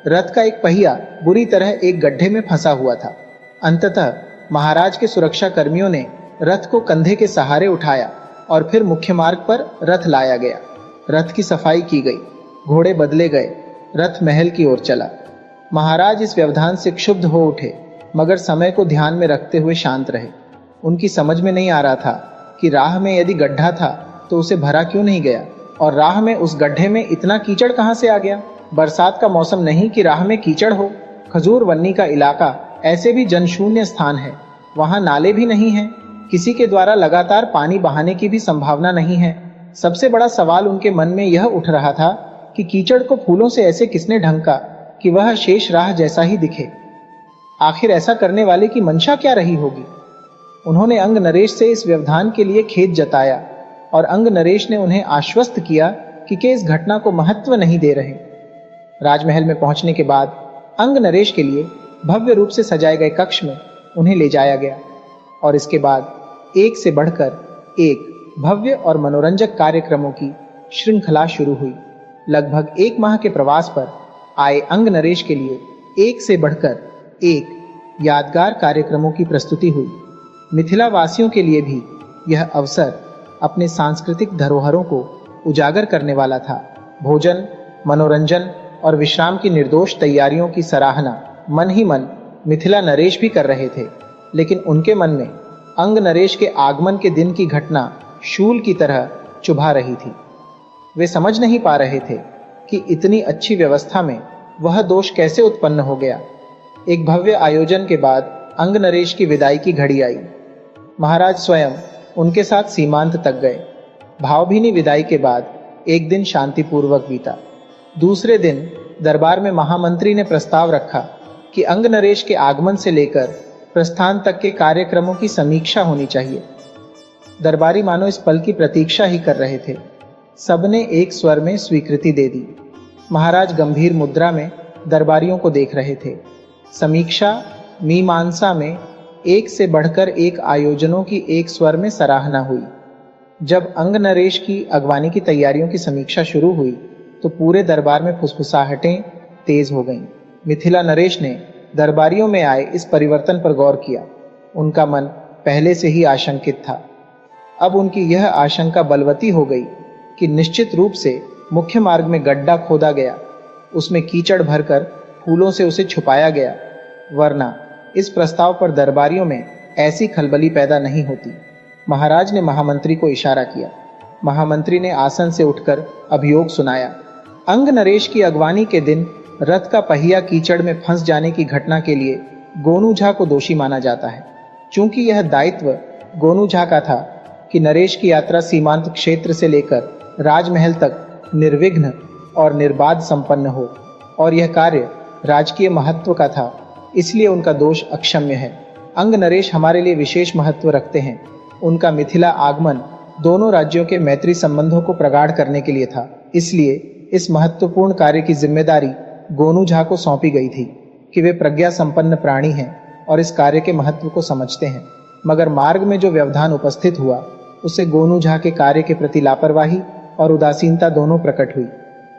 रथ का एक पहिया बुरी तरह एक गड्ढे में फंसा हुआ था। अंततः महाराज के सुरक्षा कर्मियों ने रथ को कंधे के सहारे उठाया और फिर मुख्य मार्ग पर रथ लाया गया। रथ की सफाई की गई, घोड़े बदले गए, रथ महल की ओर चला। महाराज इस व्यवधान से क्षुब्ध हो उठे मगर समय को ध्यान में रखते हुए शांत रहे। उनकी समझ में नहीं आ रहा था कि राह में यदि गड्ढा था तो उसे भरा क्यों नहीं गया और राह में उस गड्ढे में इतना कीचड़ कहां से आ गया। बरसात का मौसम नहीं कि राह में कीचड़ हो। खजूर वन्नी का इलाका ऐसे भी जनशून्य स्थान है, वहां नाले भी नहीं है, किसी के द्वारा लगातार पानी बहाने की भी संभावना नहीं है। सबसे बड़ा सवाल उनके मन में यह उठ रहा था कि कीचड़ को फूलों से ऐसे किसने ढंका कि वह शेष राह जैसा ही दिखे। आखिर ऐसा करने वाले की मंशा क्या रही होगी। उन्होंने अंग नरेश से इस व्यवधान के लिए खेद जताया और अंग नरेश ने उन्हें आश्वस्त किया कि इस घटना को महत्व नहीं दे रहे। राजमहल में पहुंचने के बाद अंग नरेश के लिए भव्य रूप से सजाए गए कक्ष में उन्हें ले जाया गया और इसके बाद एक से बढ़कर एक भव्य और मनोरंजक कार्यक्रमों की श्रृंखला शुरू हुई। लगभग एक माह के प्रवास पर आए अंग नरेश के लिए एक से बढ़कर एक यादगार कार्यक्रमों की प्रस्तुति हुई। मिथिला वासियों के लिए भी यह अवसर अपने सांस्कृतिक धरोहरों को उजागर करने वाला था। भोजन, मनोरंजन और विश्राम की निर्दोष तैयारियों की सराहना मन ही मन मिथिला नरेश भी कर रहे थे, लेकिन उनके मन में अंग नरेश के आगमन के दिन की घटना शूल की तरह चुभा रही थी। वे समझ नहीं पा रहे थे कि इतनी अच्छी व्यवस्था में वह दोष कैसे उत्पन्न हो गया। एक भव्य आयोजन के बाद अंग नरेश की विदाई की घड़ी आई। महाराज स्वयं उनके साथ सीमांत तक गए। भावभीनी विदाई के बाद एक दिन शांतिपूर्वक बीता। दूसरे दिन दरबार में महामंत्री ने प्रस्ताव रखा कि अंग नरेश के आगमन से लेकर प्रस्थान तक के कार्यक्रमों की समीक्षा होनी चाहिए। दरबारी मानो इस पल की प्रतीक्षा ही कर रहे थे। सबने एक स्वर में स्वीकृति दे दी। महाराज गंभीर मुद्रा में दरबारियों को देख रहे थे। समीक्षा मीमांसा में एक से बढ़कर एक आयोजनों की एक स्वर में सराहना हुई। जब अंग नरेश की अगवानी की तैयारियों की समीक्षा शुरू हुई तो पूरे दरबार में फुसफुसाहटें तेज हो गईं। मिथिला नरेश ने दरबारियों में आए इस परिवर्तन पर गौर किया। उनका मन पहले से ही आशंकित था। अब उनकी यह आशंका बलवती हो गई कि निश्चित रूप से मुख्य मार्ग में गड्ढा खोदा गया, उसमें कीचड़ भरकर फूलों से उसे छुपाया गया, वरना इस प्रस्ताव पर दरबारियों में ऐसी खलबली पैदा नहीं होती। महाराज ने महामंत्री को इशारा किया। महामंत्री ने आसन से उठकर अभियोग सुनाया। अंग नरेश की अगवानी के दिन रथ का पहिया कीचड़ में फंस जाने की घटना के लिए गोनू झा को दोषी माना जाता है। चूंकि यह दायित्व गोनू झा का था कि नरेश की यात्रा सीमांत क्षेत्र से लेकर राजमहल तक निर्विघ्न और निर्बाध संपन्न हो और यह कार्य राजकीय महत्व का था, इसलिए उनका दोष अक्षम्य है। अंग नरेश हमारे लिए विशेष महत्व रखते हैं। उनका मिथिला आगमन दोनों राज्यों के मैत्री संबंधों को प्रगाढ़ करने के लिए था, इसलिए इस महत्वपूर्ण कार्य की जिम्मेदारी गोनू झा को सौंपी गई थी कि वे प्रज्ञा संपन्न प्राणी हैं और इस कार्य के महत्व को समझते हैं, मगर मार्ग में जो व्यवधान उपस्थित हुआ उससे गोनू झा के कार्य के प्रति लापरवाही और उदासीनता दोनों प्रकट हुई।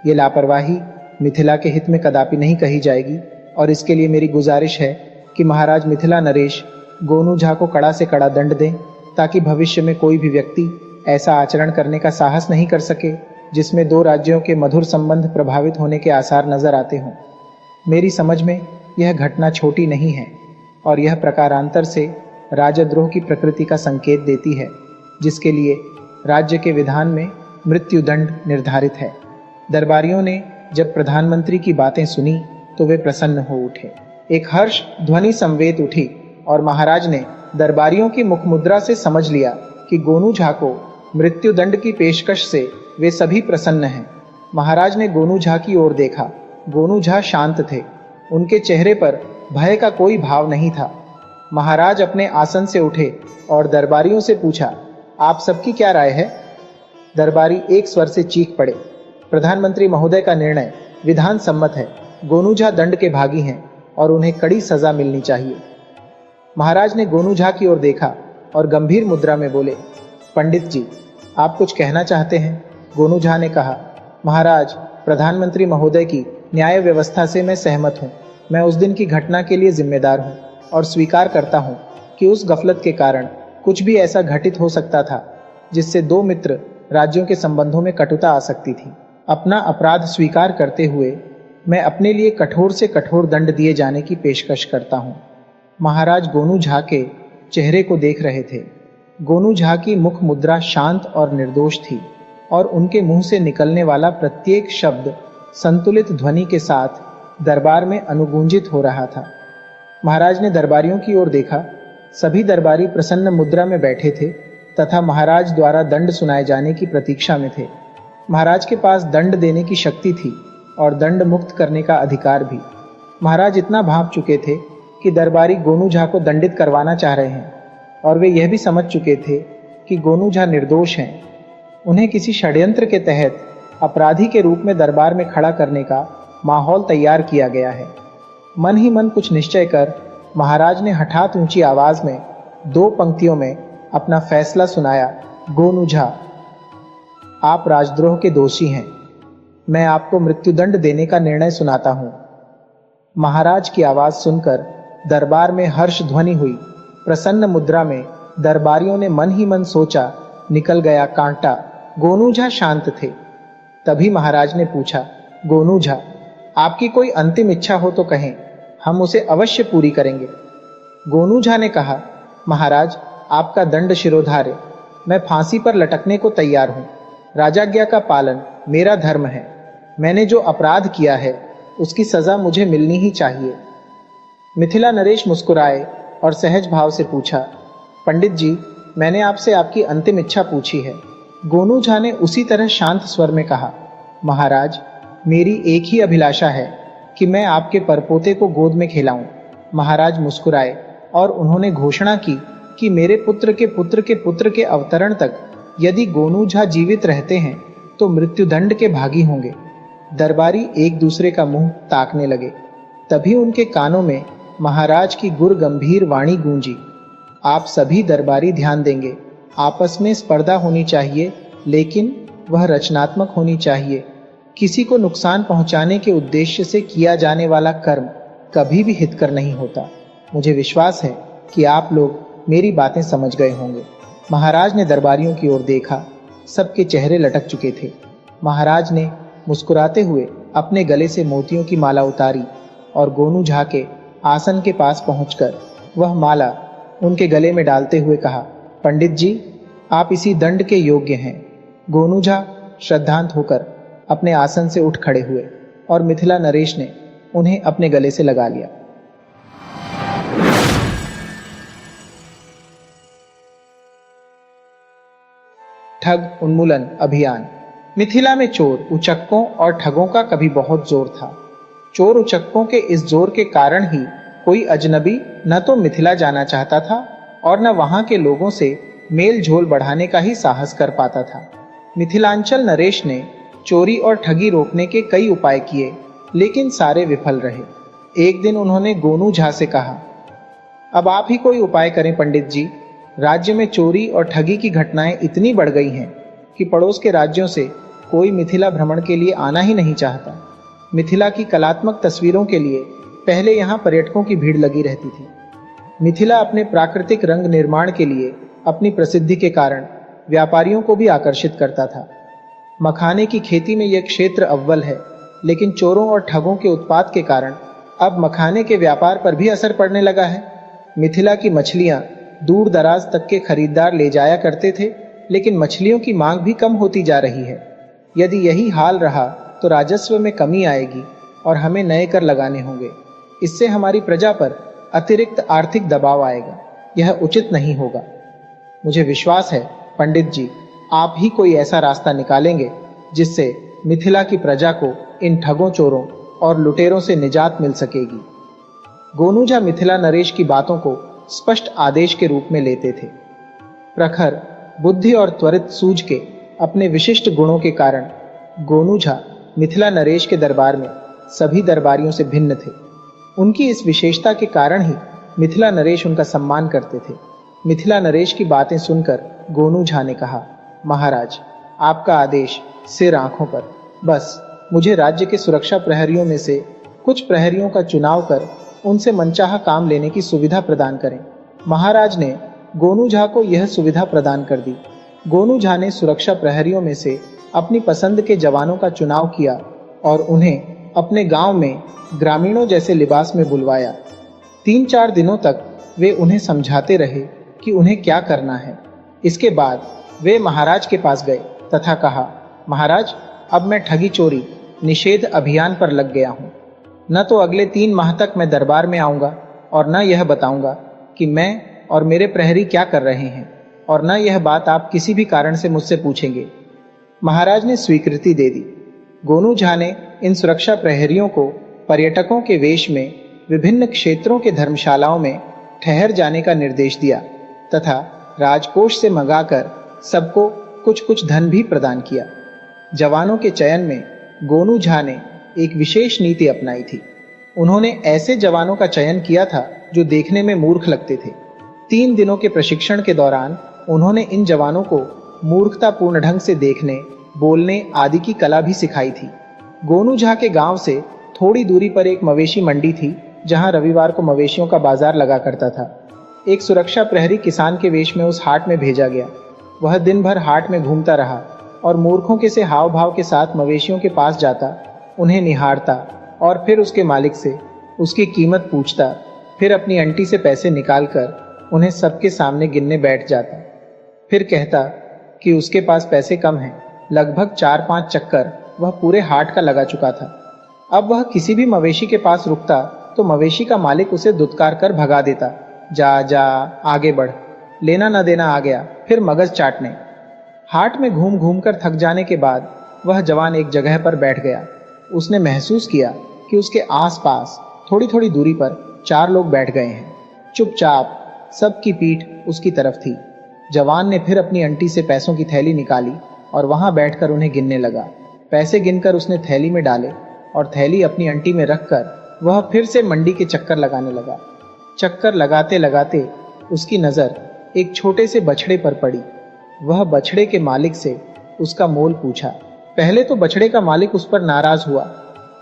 ये लापरवाही मिथिला के हित में कदापि नहीं कही जाएगी और इसके लिए मेरी गुजारिश है कि महाराज मिथिला नरेश गोनू झा को कड़ा से कड़ा दंड दें, ताकि भविष्य में कोई भी व्यक्ति ऐसा आचरण करने का साहस नहीं कर सके जिसमें दो राज्यों के मधुर संबंध प्रभावित होने के आसार नजर आते हों। मेरी समझ में यह घटना छोटी नहीं है और यह प्रकारांतर से राजद्रोह की प्रकृति का संकेत देती है, जिसके लिए राज्य के विधान में मृत्युदंड निर्धारित है। दरबारियों ने जब प्रधानमंत्री की बातें सुनी तो वे प्रसन्न हो उठे। एक हर्ष ध्वनि संवेद उठी और महाराज ने दरबारियों की मुखमुद्रा से समझ लिया कि गोनू झा को मृत्युदंड की पेशकश से वे सभी प्रसन्न हैं। महाराज ने गोनू झा की ओर देखा। गोनू झा शांत थे, उनके चेहरे पर भय का कोई भाव नहीं था। महाराज अपने आसन से उठे और दरबारियों से पूछा, आप सबकी क्या राय है? दरबारी एक स्वर से चीख पड़े, प्रधानमंत्री महोदय का निर्णय विधान सम्मत है। गोनू झा दंड के भागी हैं और उन्हें कड़ी सजा मिलनी चाहिए। महाराज ने गोनू झा की ओर देखा और गंभीर मुद्रा में बोले, पंडित जी, आप कुछ कहना चाहते हैं? गोनू झा ने कहा, महाराज, प्रधानमंत्री महोदय की न्याय व्यवस्था से मैं सहमत हूँ। मैं उस दिन की घटना के लिए जिम्मेदार हूँ और स्वीकार करता हूँ कि उस गफलत के कारण कुछ भी ऐसा घटित हो सकता था जिससे दो मित्र राज्यों के संबंधों में कटुता आ सकती थी। अपना अपराध स्वीकार करते हुए मैं अपने लिए कठोर से कठोर दंड दिए जाने की पेशकश करता हूँ। महाराज गोनू झा के चेहरे को देख रहे थे। गोनू झा की मुख मुद्रा शांत और निर्दोष थी और उनके मुंह से निकलने वाला प्रत्येक शब्द संतुलित ध्वनि के साथ दरबार में अनुगूंजित हो रहा था। महाराज ने दरबारियों की ओर देखा। सभी दरबारी प्रसन्न मुद्रा में बैठे थे तथा महाराज द्वारा दंड सुनाए जाने की प्रतीक्षा में थे। महाराज के पास दंड देने की शक्ति थी और दंड मुक्त करने का अधिकार भी। महाराज इतना भांप चुके थे कि दरबारी गोनू झा को दंडित करवाना चाह रहे हैं और वे यह भी समझ चुके थे कि गोनू झा निर्दोष हैं। उन्हें किसी षड्यंत्र के तहत अपराधी के रूप में दरबार में खड़ा करने का माहौल तैयार किया गया है। मन ही मन कुछ निश्चय कर महाराज ने हठात ऊंची आवाज में 2 पंक्तियों में अपना फैसला सुनाया, गोनू झा, आप राजद्रोह के दोषी हैं। मैं आपको मृत्युदंड देने का निर्णय सुनाता हूं। महाराज की आवाज सुनकर दरबार में हर्ष ध्वनि हुई। प्रसन्न मुद्रा में दरबारियों ने मन ही मन सोचा, निकल गया कांटा। गोनू झा शांत थे। तभी महाराज ने पूछा, गोनू झा, आपकी कोई अंतिम इच्छा हो तो कहें, हम उसे अवश्य पूरी करेंगे। गोनू झा ने कहा, महाराज, आपका दंड शिरोधार्य। मैं फांसी पर लटकने को तैयार हूं। राजाज्ञा का पालन मेरा धर्म है। मैंने जो अपराध किया है उसकी सजा मुझे मिलनी ही चाहिए। मिथिला नरेश मुस्कुराए और सहज भाव से पूछा, पंडित जी, मैंने आपसे आपकी अंतिम इच्छा पूछी है। गोनू झा ने उसी तरह शांत स्वर में कहा, महाराज, मेरी एक ही अभिलाषा है कि मैं आपके परपोते को गोद में खिलाऊं। महाराज मुस्कुराए और उन्होंने घोषणा की कि मेरे पुत्र के पुत्र के पुत्र के अवतरण तक यदि गोनू झा जीवित रहते हैं तो मृत्युदंड के भागी होंगे। दरबारी एक दूसरे का मुंह ताकने लगे। तभी उनके कानों में महाराज की गुर गंभीर वाणी गूंजी, आप सभी दरबारी ध्यान देंगे। आपस में स्पर्धा होनी चाहिए, लेकिन वह रचनात्मक होनी चाहिए। किसी को नुकसान पहुंचाने के उद्देश्य से किया जाने वाला कर्म कभी भी हितकर नहीं होता। मुझे विश्वास है कि आप लोग मेरी बातें समझ गए होंगे। महाराज ने दरबारियों की ओर देखा। सबके चेहरे लटक चुके थे। महाराज ने मुस्कुराते हुए अपने गले से मोतियों की माला उतारी और गोनू झा के आसन के पास पहुंचकर वह माला उनके गले में डालते हुए कहा, पंडित जी, आप इसी दंड के योग्य हैं। गोनू झा श्रद्धांत होकर अपने आसन से उठ खड़े हुए और मिथिला नरेश ने उन्हें अपने गले से लगा लिया। ठग उन्मूलन अभियान। मिथिला में चोर उचक्कों और ठगों का कभी बहुत जोर था। चोर उचक्कों के इस जोर के कारण ही कोई अजनबी न तो मिथिला जाना चाहता था और न वहां के लोगों से मेल झोल बढ़ाने का ही साहस कर पाता था। मिथिलांचल नरेश ने चोरी और ठगी रोकने के कई उपाय किए, लेकिन सारे विफल रहे। एक दिन उन्होंने गोनू झा से कहा, अब आप ही कोई उपाय करें पंडित जी। राज्य में चोरी और ठगी की घटनाएं इतनी बढ़ गई हैं कि पड़ोस के राज्यों से कोई मिथिला भ्रमण के लिए आना ही नहीं चाहता। मिथिला की कलात्मक तस्वीरों के लिए पहले यहाँ पर्यटकों की भीड़ लगी रहती थी। मिथिला अपने प्राकृतिक रंग निर्माण के लिए अपनी प्रसिद्धि के कारण व्यापारियों को भी आकर्षित करता था। मखाने की खेती में यह क्षेत्र अव्वल है, लेकिन चोरों और ठगों के उत्पात के कारण अब मखाने के व्यापार पर भी असर पड़ने लगा है। मिथिला की मछलियां दूर दराज तक के खरीदार ले जाया करते थे, लेकिन मछलियों की मांग भी कम होती जा रही है। यदि यही हाल रहा तो राजस्व में कमी आएगी और हमें नए कर लगाने होंगे। इससे हमारी प्रजा पर अतिरिक्त आर्थिक दबाव आएगा। यह उचित नहीं होगा। मुझे विश्वास है पंडित जी, आप ही कोई ऐसा रास्ता निकालेंगे जिससे मिथिला की प्रजा को इन ठगों, चोरों और लुटेरों से निजात मिल सकेगी। गोनू झा मिथिला नरेश की बातों को स्पष्ट आदेश के रूप में लेते थे। प्रखर बुद्धि और त्वरित सूझ के अपने विशिष्ट गुणों के कारण गोनू झा मिथिला नरेश के दरबार में सभी दरबारियों से भिन्न थे। उनकी इस विशेषता के कारण ही मिथिला नरेश उनका सम्मान करते थे। मिथिला नरेश की बातें सुनकर गोनू झा ने कहा, महाराज, आपका आदेश सिर आंखों पर। बस मुझे राज्य के सुरक्षा प्रहरियों में से कुछ प्रहरियों का चुनाव कर उनसे मनचाहा काम लेने की सुविधा प्रदान करें। महाराज ने गोनू झा को यह सुविधा प्रदान कर दी। गोनू झा ने सुरक्षा प्रहरियों में से अपनी पसंद के जवानों का चुनाव किया और उन्हें अपने गांव में ग्रामीणों जैसे लिबास में बुलवाया। 3-4 दिनों तक वे उन्हें समझाते रहे कि उन्हें क्या करना है। इसके बाद वे महाराज के पास गए तथा कहा, महाराज, अब मैं ठगी चोरी निषेध अभियान पर लग गया हूं। न तो अगले 3 माह तक मैं दरबार में आऊंगा और न यह बताऊंगा कि मैं और मेरे प्रहरी क्या कर रहे हैं, और न यह बात आप किसी भी कारण से मुझसे पूछेंगे। महाराज ने स्वीकृति दे दी। गोनू झा ने इन सुरक्षा प्रहरियों को पर्यटकों के वेश में विभिन्न क्षेत्रों के धर्मशालाओं में ठहर जाने का निर्देश दिया तथा राजकोष से मंगाकर सबको कुछ कुछ धन भी प्रदान किया। जवानों के चयन में गोनू झा ने एक विशेष नीति अपनाई थी। उन्होंने ऐसे जवानों का चयन किया था जो देखने में मूर्ख लगते थे। 3 दिनों के प्रशिक्षण के दौरान उन्होंने इन जवानों को मूर्खतापूर्ण ढंग से देखने, बोलने आदि की कला भी सिखाई थी। गोनू झा के गांव से थोड़ी दूरी पर एक मवेशी मंडी थी, जहां रविवार को मवेशियों का बाजार लगा करता था। एक सुरक्षा प्रहरी किसान के वेश में उस हाट में भेजा गया। वह दिन भर हाट में घूमता रहा और मूर्खों के से हाव भाव के साथ मवेशियों के पास जाता, उन्हें निहारता और फिर उसके मालिक से उसकी कीमत पूछता। फिर अपनी अंटी से पैसे निकालकर उन्हें सबके सामने गिनने बैठ जाता। फिर कहता कि उसके पास पैसे कम हैं। लगभग 4-5 चक्कर वह पूरे हाट का लगा चुका था। अब वह किसी भी मवेशी के पास रुकता तो मवेशी का मालिक उसे दुत्कार कर भगा देता, जा जा आगे बढ़, लेना न देना आ गया। फिर मगज चाटने। हाट में घूम घूम कर थक जाने के बाद वह जवान एक जगह पर बैठ गया। उसने महसूस किया कि उसके आसपास थोड़ी थोड़ी दूरी पर 4 लोग बैठ गए हैं। चुपचाप सबकी पीठ उसकी तरफ थी। जवान ने फिर अपनी अंटी से पैसों की थैली निकाली और वहां बैठकर उन्हें गिनने लगा। पैसे गिनकर उसने थैली में डाले और थैली अपनी अंटी में रखकर वह फिर से मंडी के चक्कर लगाने लगा। चक्कर लगाते लगाते उसकी नजर एक छोटे से बछड़े पर पड़ी। वह बछड़े के मालिक से उसका मोल पूछा। पहले तो बछड़े का मालिक उस पर नाराज हुआ,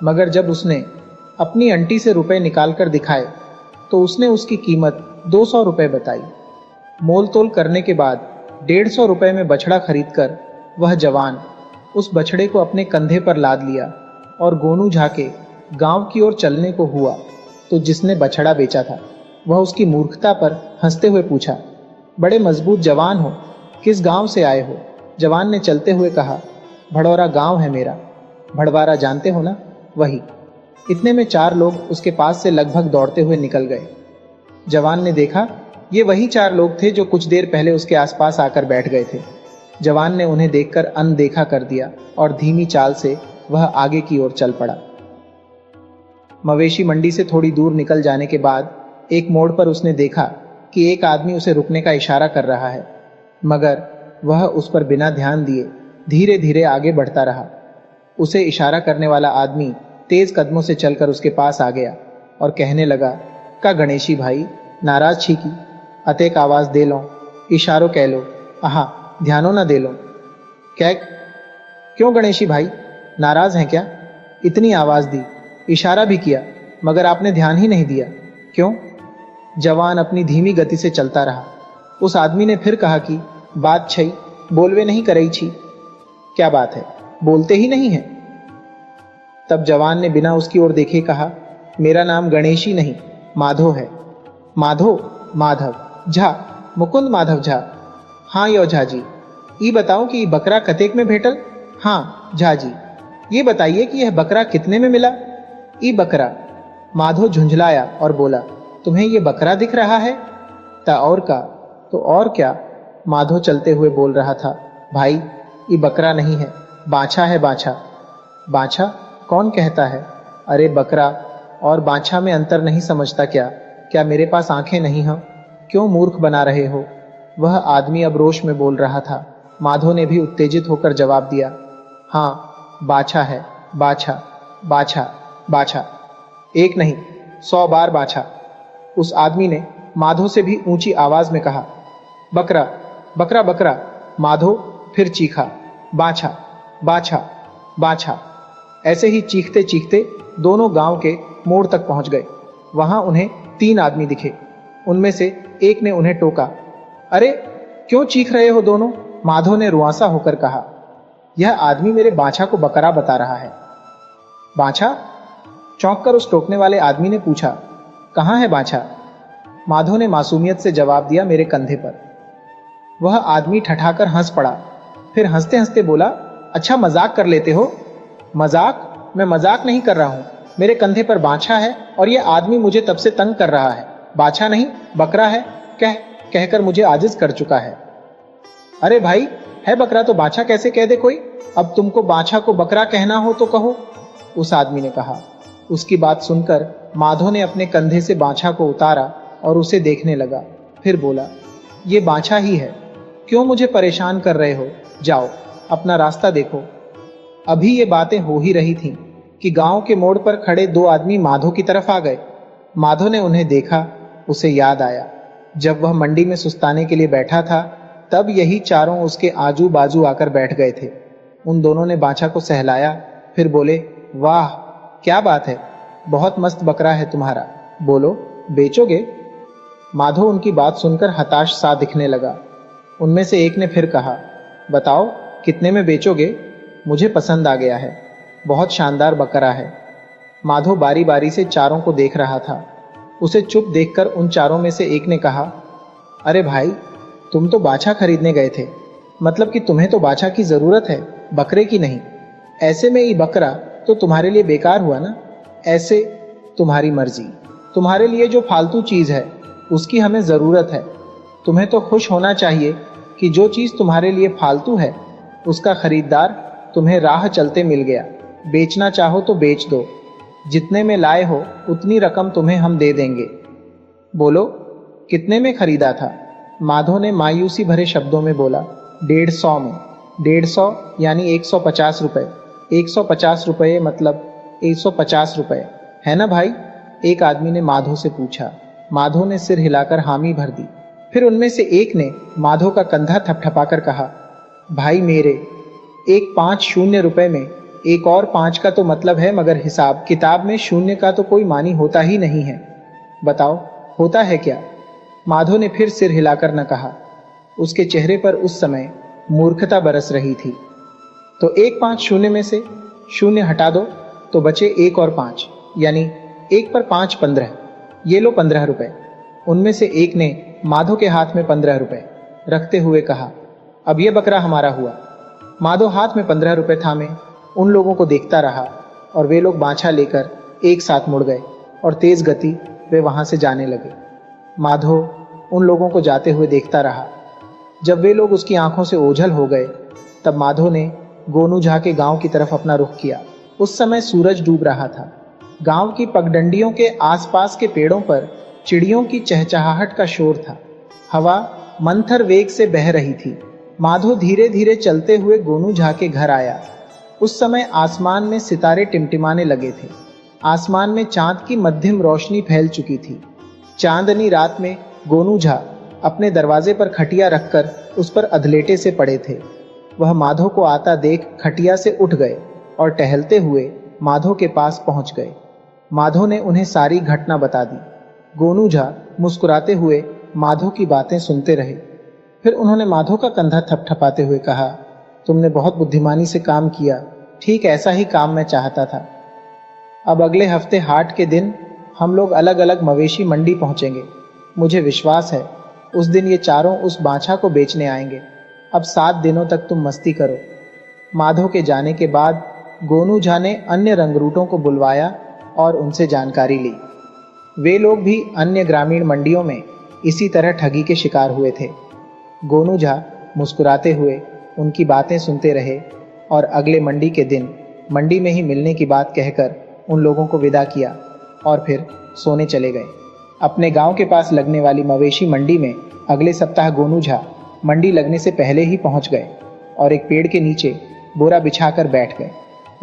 मगर जब उसने अपनी अंटी से रुपए निकालकर दिखाए तो उसने उसकी कीमत 200 रुपए बताई। मोल तोल करने के बाद 150 रुपए में बछड़ा खरीदकर वह जवान उस बछड़े को अपने कंधे पर लाद लिया और गोनू झा के गांव की ओर चलने को हुआ तो जिसने बछड़ा बेचा था वह उसकी मूर्खता पर हंसते हुए पूछा, बड़े मजबूत जवान हो, किस गांव से आए हो? जवान ने चलते हुए कहा, भड़ौरा गांव है मेरा। भड़वारा जानते हो ना, वही। इतने में 4 लोग उसके पास से लगभग दौड़ते हुए निकल गए। जवान ने देखा ये वही 4 लोग थे जो कुछ देर पहले उसके आसपास आकर बैठ गए थे। जवान ने उन्हें देखकर अनदेखा कर दिया और धीमी चाल से वह आगे की ओर चल पड़ा। मवेशी मंडी से थोड़ी दूर निकल जाने के बाद एक मोड़ पर उसने देखा कि एक आदमी उसे रुकने का इशारा कर रहा है, मगर वह उस पर बिना ध्यान दिए धीरे धीरे आगे बढ़ता रहा। उसे इशारा करने वाला आदमी तेज कदमों से चलकर उसके पास आ गया और कहने लगा, का गणेशी भाई नाराज छी की, अतेक आवाज दे लो, इशारो कह लो, आहा ध्यानो न दे लो। क्या क्यों गणेशी भाई, नाराज हैं क्या? इतनी आवाज दी, इशारा भी किया, मगर आपने ध्यान ही नहीं दिया, क्यों? जवान अपनी धीमी गति से चलता रहा। उस आदमी ने फिर कहा कि बात छई, बोलवे नहीं करई छी। क्या बात है, बोलते ही नहीं है? तब जवान ने बिना उसकी ओर देखे कहा, मेरा नाम गणेशी नहीं माधो है। माधो? माधव झा, मुकुंद माधव झा। हाँ यो झा जी, ये बताओ कि बकरा कतेक में भेटल? हाँ झा जी, ये बताइए कि यह बकरा कितने में मिला? ई बकरा। माधो झुंझलाया और बोला, तुम्हें ये बकरा दिख रहा है? ता और का, तो और क्या? माधो चलते हुए बोल रहा था, भाई ये बकरा नहीं है, बाछा है, बाछा। बाछा? कौन कहता है? अरे बकरा और बाछा में अंतर नहीं समझता क्या? क्या मेरे पास आंखें नहीं हैं? क्यों मूर्ख बना रहे हो? वह आदमी अब रोष में बोल रहा था। माधो ने भी उत्तेजित होकर जवाब दिया, हाँ बाछा है, बाछा, बाछा, बाछा, एक नहीं 100 बार बाछा। उस आदमी ने माधो से भी ऊंची आवाज में कहा, बकरा, बकरा, बकरा। माधो फिर चीखा, बाछा, बाछा, बाछा। ऐसे ही चीखते चीखते दोनों गांव के मोड़ तक पहुंच गए। वहां उन्हें 3 आदमी दिखे। उनमें से एक ने उन्हें टोका, अरे क्यों चीख रहे हो दोनों? माधो ने रुआंसा होकर कहा, यह आदमी मेरे बाछा को बकरा बता रहा है। बाछा? चौंक कर उस टोकने वाले आदमी ने पूछा, कहां है बाछा? माधो ने मासूमियत से जवाब दिया, मेरे कंधे पर। वह आदमी ठठाकर हंस पड़ा, फिर हंसते हंसते बोला, अच्छा मजाक कर लेते हो? मजाक? मैं मजाक नहीं कर रहा हूं, मेरे कंधे पर बाछा है और यह आदमी मुझे तब से तंग कर रहा है। बाछा नहीं बकरा है कहकर मुझे आजिज कर चुका है। अरे भाई, है बकरा तो बाछा कैसे कह दे कोई? अब तुमको बाछा को बकरा कहना हो तो कहो, उस आदमी ने कहा। उसकी बात सुनकर माधो ने अपने कंधे से बाछा को उतारा और उसे देखने लगा। फिर बोला, ये बाछा ही है, क्यों मुझे परेशान कर रहे हो? जाओ अपना रास्ता देखो। अभी ये बातें हो ही रही थीं कि गांव के मोड़ पर खड़े 2 आदमी माधो की तरफ आ गए। माधो ने उन्हें देखा, उसे याद आया, जब वह मंडी में सुस्ताने के लिए बैठा था तब यही चारों उसके आजू बाजू आकर बैठ गए थे। उन दोनों ने बाछा को सहलाया, फिर बोले, वाह क्या बात है, बहुत मस्त बकरा है तुम्हारा, बोलो बेचोगे? माधो उनकी बात सुनकर हताश सा दिखने लगा। उनमें से एक ने फिर कहा, बताओ कितने में बेचोगे? मुझे पसंद आ गया है, बहुत शानदार बकरा है। माधो बारी बारी से चारों को देख रहा था। उसे चुप देखकर उन चारों में से एक ने कहा, अरे भाई, तुम तो बाछा खरीदने गए थे, मतलब कि तुम्हें तो बाछा की जरूरत है, बकरे की नहीं। ऐसे में ये बकरा तो तुम्हारे लिए बेकार हुआ ना। ऐसे तुम्हारी मर्जी, तुम्हारे लिए जो फालतू चीज है उसकी हमें जरूरत है। तुम्हें तो खुश होना चाहिए कि जो चीज तुम्हारे लिए फालतू है उसका खरीदार तुम्हें राह चलते मिल गया। बेचना चाहो तो बेच दो, जितने में लाए हो उतनी रकम तुम्हें हम दे देंगे। बोलो कितने में खरीदा था? माधो ने मायूसी भरे शब्दों में बोला, 150 में। 150 यानी 150 रुपए। 150 रुपये मतलब 150 रुपये है ना भाई? एक आदमी ने माधो से पूछा। माधो ने सिर हिलाकर हामी भर दी। फिर उनमें से एक ने माधो का कंधा थपथपाकर कहा, भाई मेरे, एक 5 शून्य रुपए में एक और 5 का तो मतलब है, मगर हिसाब किताब में शून्य का तो कोई मानी होता ही नहीं है। बताओ होता है क्या? माधो ने फिर सिर हिलाकर न कहा। उसके चेहरे पर उस समय मूर्खता बरस रही थी। तो एक 5 शून्य में से शून्य हटा दो तो बचे 1 और 5, यानी 1 पर 5 15। ये लो 15 रुपए। उनमें से एक ने माधो के हाथ में 15 रुपए रखते हुए कहा, अब ये बकरा हमारा हुआ। माधो हाथ में 15 रुपए थामे उन लोगों को देखता रहा और वे लोग बाछा लेकर एक साथ मुड़ गए और तेज गति वे वहां से जाने लगे। माधो उन लोगों को जाते हुए देखता रहा। जब वे लोग उसकी आंखों से ओझल हो गए तब माधो ने गोनू झा के गांव की तरफ अपना रुख किया। उस समय सूरज डूब रहा था। गांव की पगडंडियों के आसपास के पेड़ों पर चिड़ियों की चहचहाहट का शोर था। हवा मंथर वेग से बह रही थी। माधो धीरे धीरे चलते हुए गोनू झा के घर आया। उस समय आसमान में सितारे टिमटिमाने लगे थे। आसमान में चांद की मध्यम रोशनी फैल चुकी थी। चांदनी रात में गोनू झा अपने दरवाजे पर खटिया रखकर उस पर अधलेटे से पड़े थे। वह माधो को आता देख खटिया से उठ गए और टहलते हुए माधो के पास पहुंच गए। माधो ने उन्हें सारी घटना बता दी। गोनू झा मुस्कुराते हुए माधो की बातें सुनते रहे। फिर उन्होंने माधो का कंधा थपथपाते हुए कहा, तुमने बहुत बुद्धिमानी से काम किया, ठीक ऐसा ही काम मैं चाहता था। अब अगले हफ्ते हाट के दिन हम लोग अलग अलग मवेशी मंडी पहुंचेंगे। मुझे विश्वास है उस दिन ये चारों उस बाछा को बेचने आएंगे। अब 7 दिनों तक तुम मस्ती करो। माधो के जाने के बाद गोनू झा ने अन्य रंगरूटों को बुलवाया और उनसे जानकारी ली। वे लोग भी अन्य ग्रामीण मंडियों में इसी तरह ठगी के शिकार हुए थे। गोनू झा मुस्कुराते हुए उनकी बातें सुनते रहे और अगले मंडी के दिन मंडी में ही मिलने की बात कहकर उन लोगों को विदा किया और फिर सोने चले गए। अपने गांव के पास लगने वाली मवेशी मंडी में अगले सप्ताह गोनू झा मंडी लगने से पहले ही पहुंच गए और एक पेड़ के नीचे बोरा बिछाकर बैठ गए।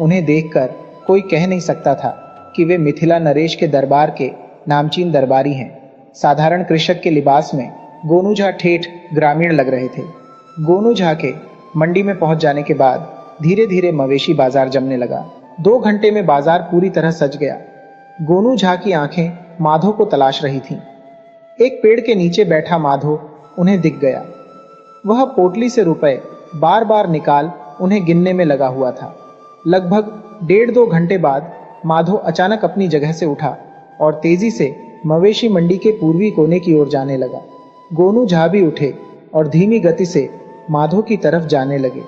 उन्हें देखकर कोई कह नहीं सकता था कि वे मिथिला नरेश के दरबार के नामचीन दरबारी हैं। साधारण कृषक के लिबास में गोनू झा ठेठ ग्रामीण लग रहे थे। गोनू झा के मंडी में पहुंच जाने के बाद धीरे धीरे मवेशी बाजार जमने लगा। 2 घंटे में बाजार पूरी तरह सज गया। गोनू झा की आंखें माधो को तलाश रही थीं। एक पेड़ के नीचे बैठा माधो उन्हें दिख गया। वह पोटली से रुपए बार बार निकाल उन्हें गिनने में लगा हुआ था। लगभग 1.5-2 घंटे बाद माधो अचानक अपनी जगह से उठा और तेजी से मवेशी मंडी के पूर्वी कोने की ओर जाने लगा। गोनू झा भी उठे और धीमी गति से माधो की तरफ जाने लगे।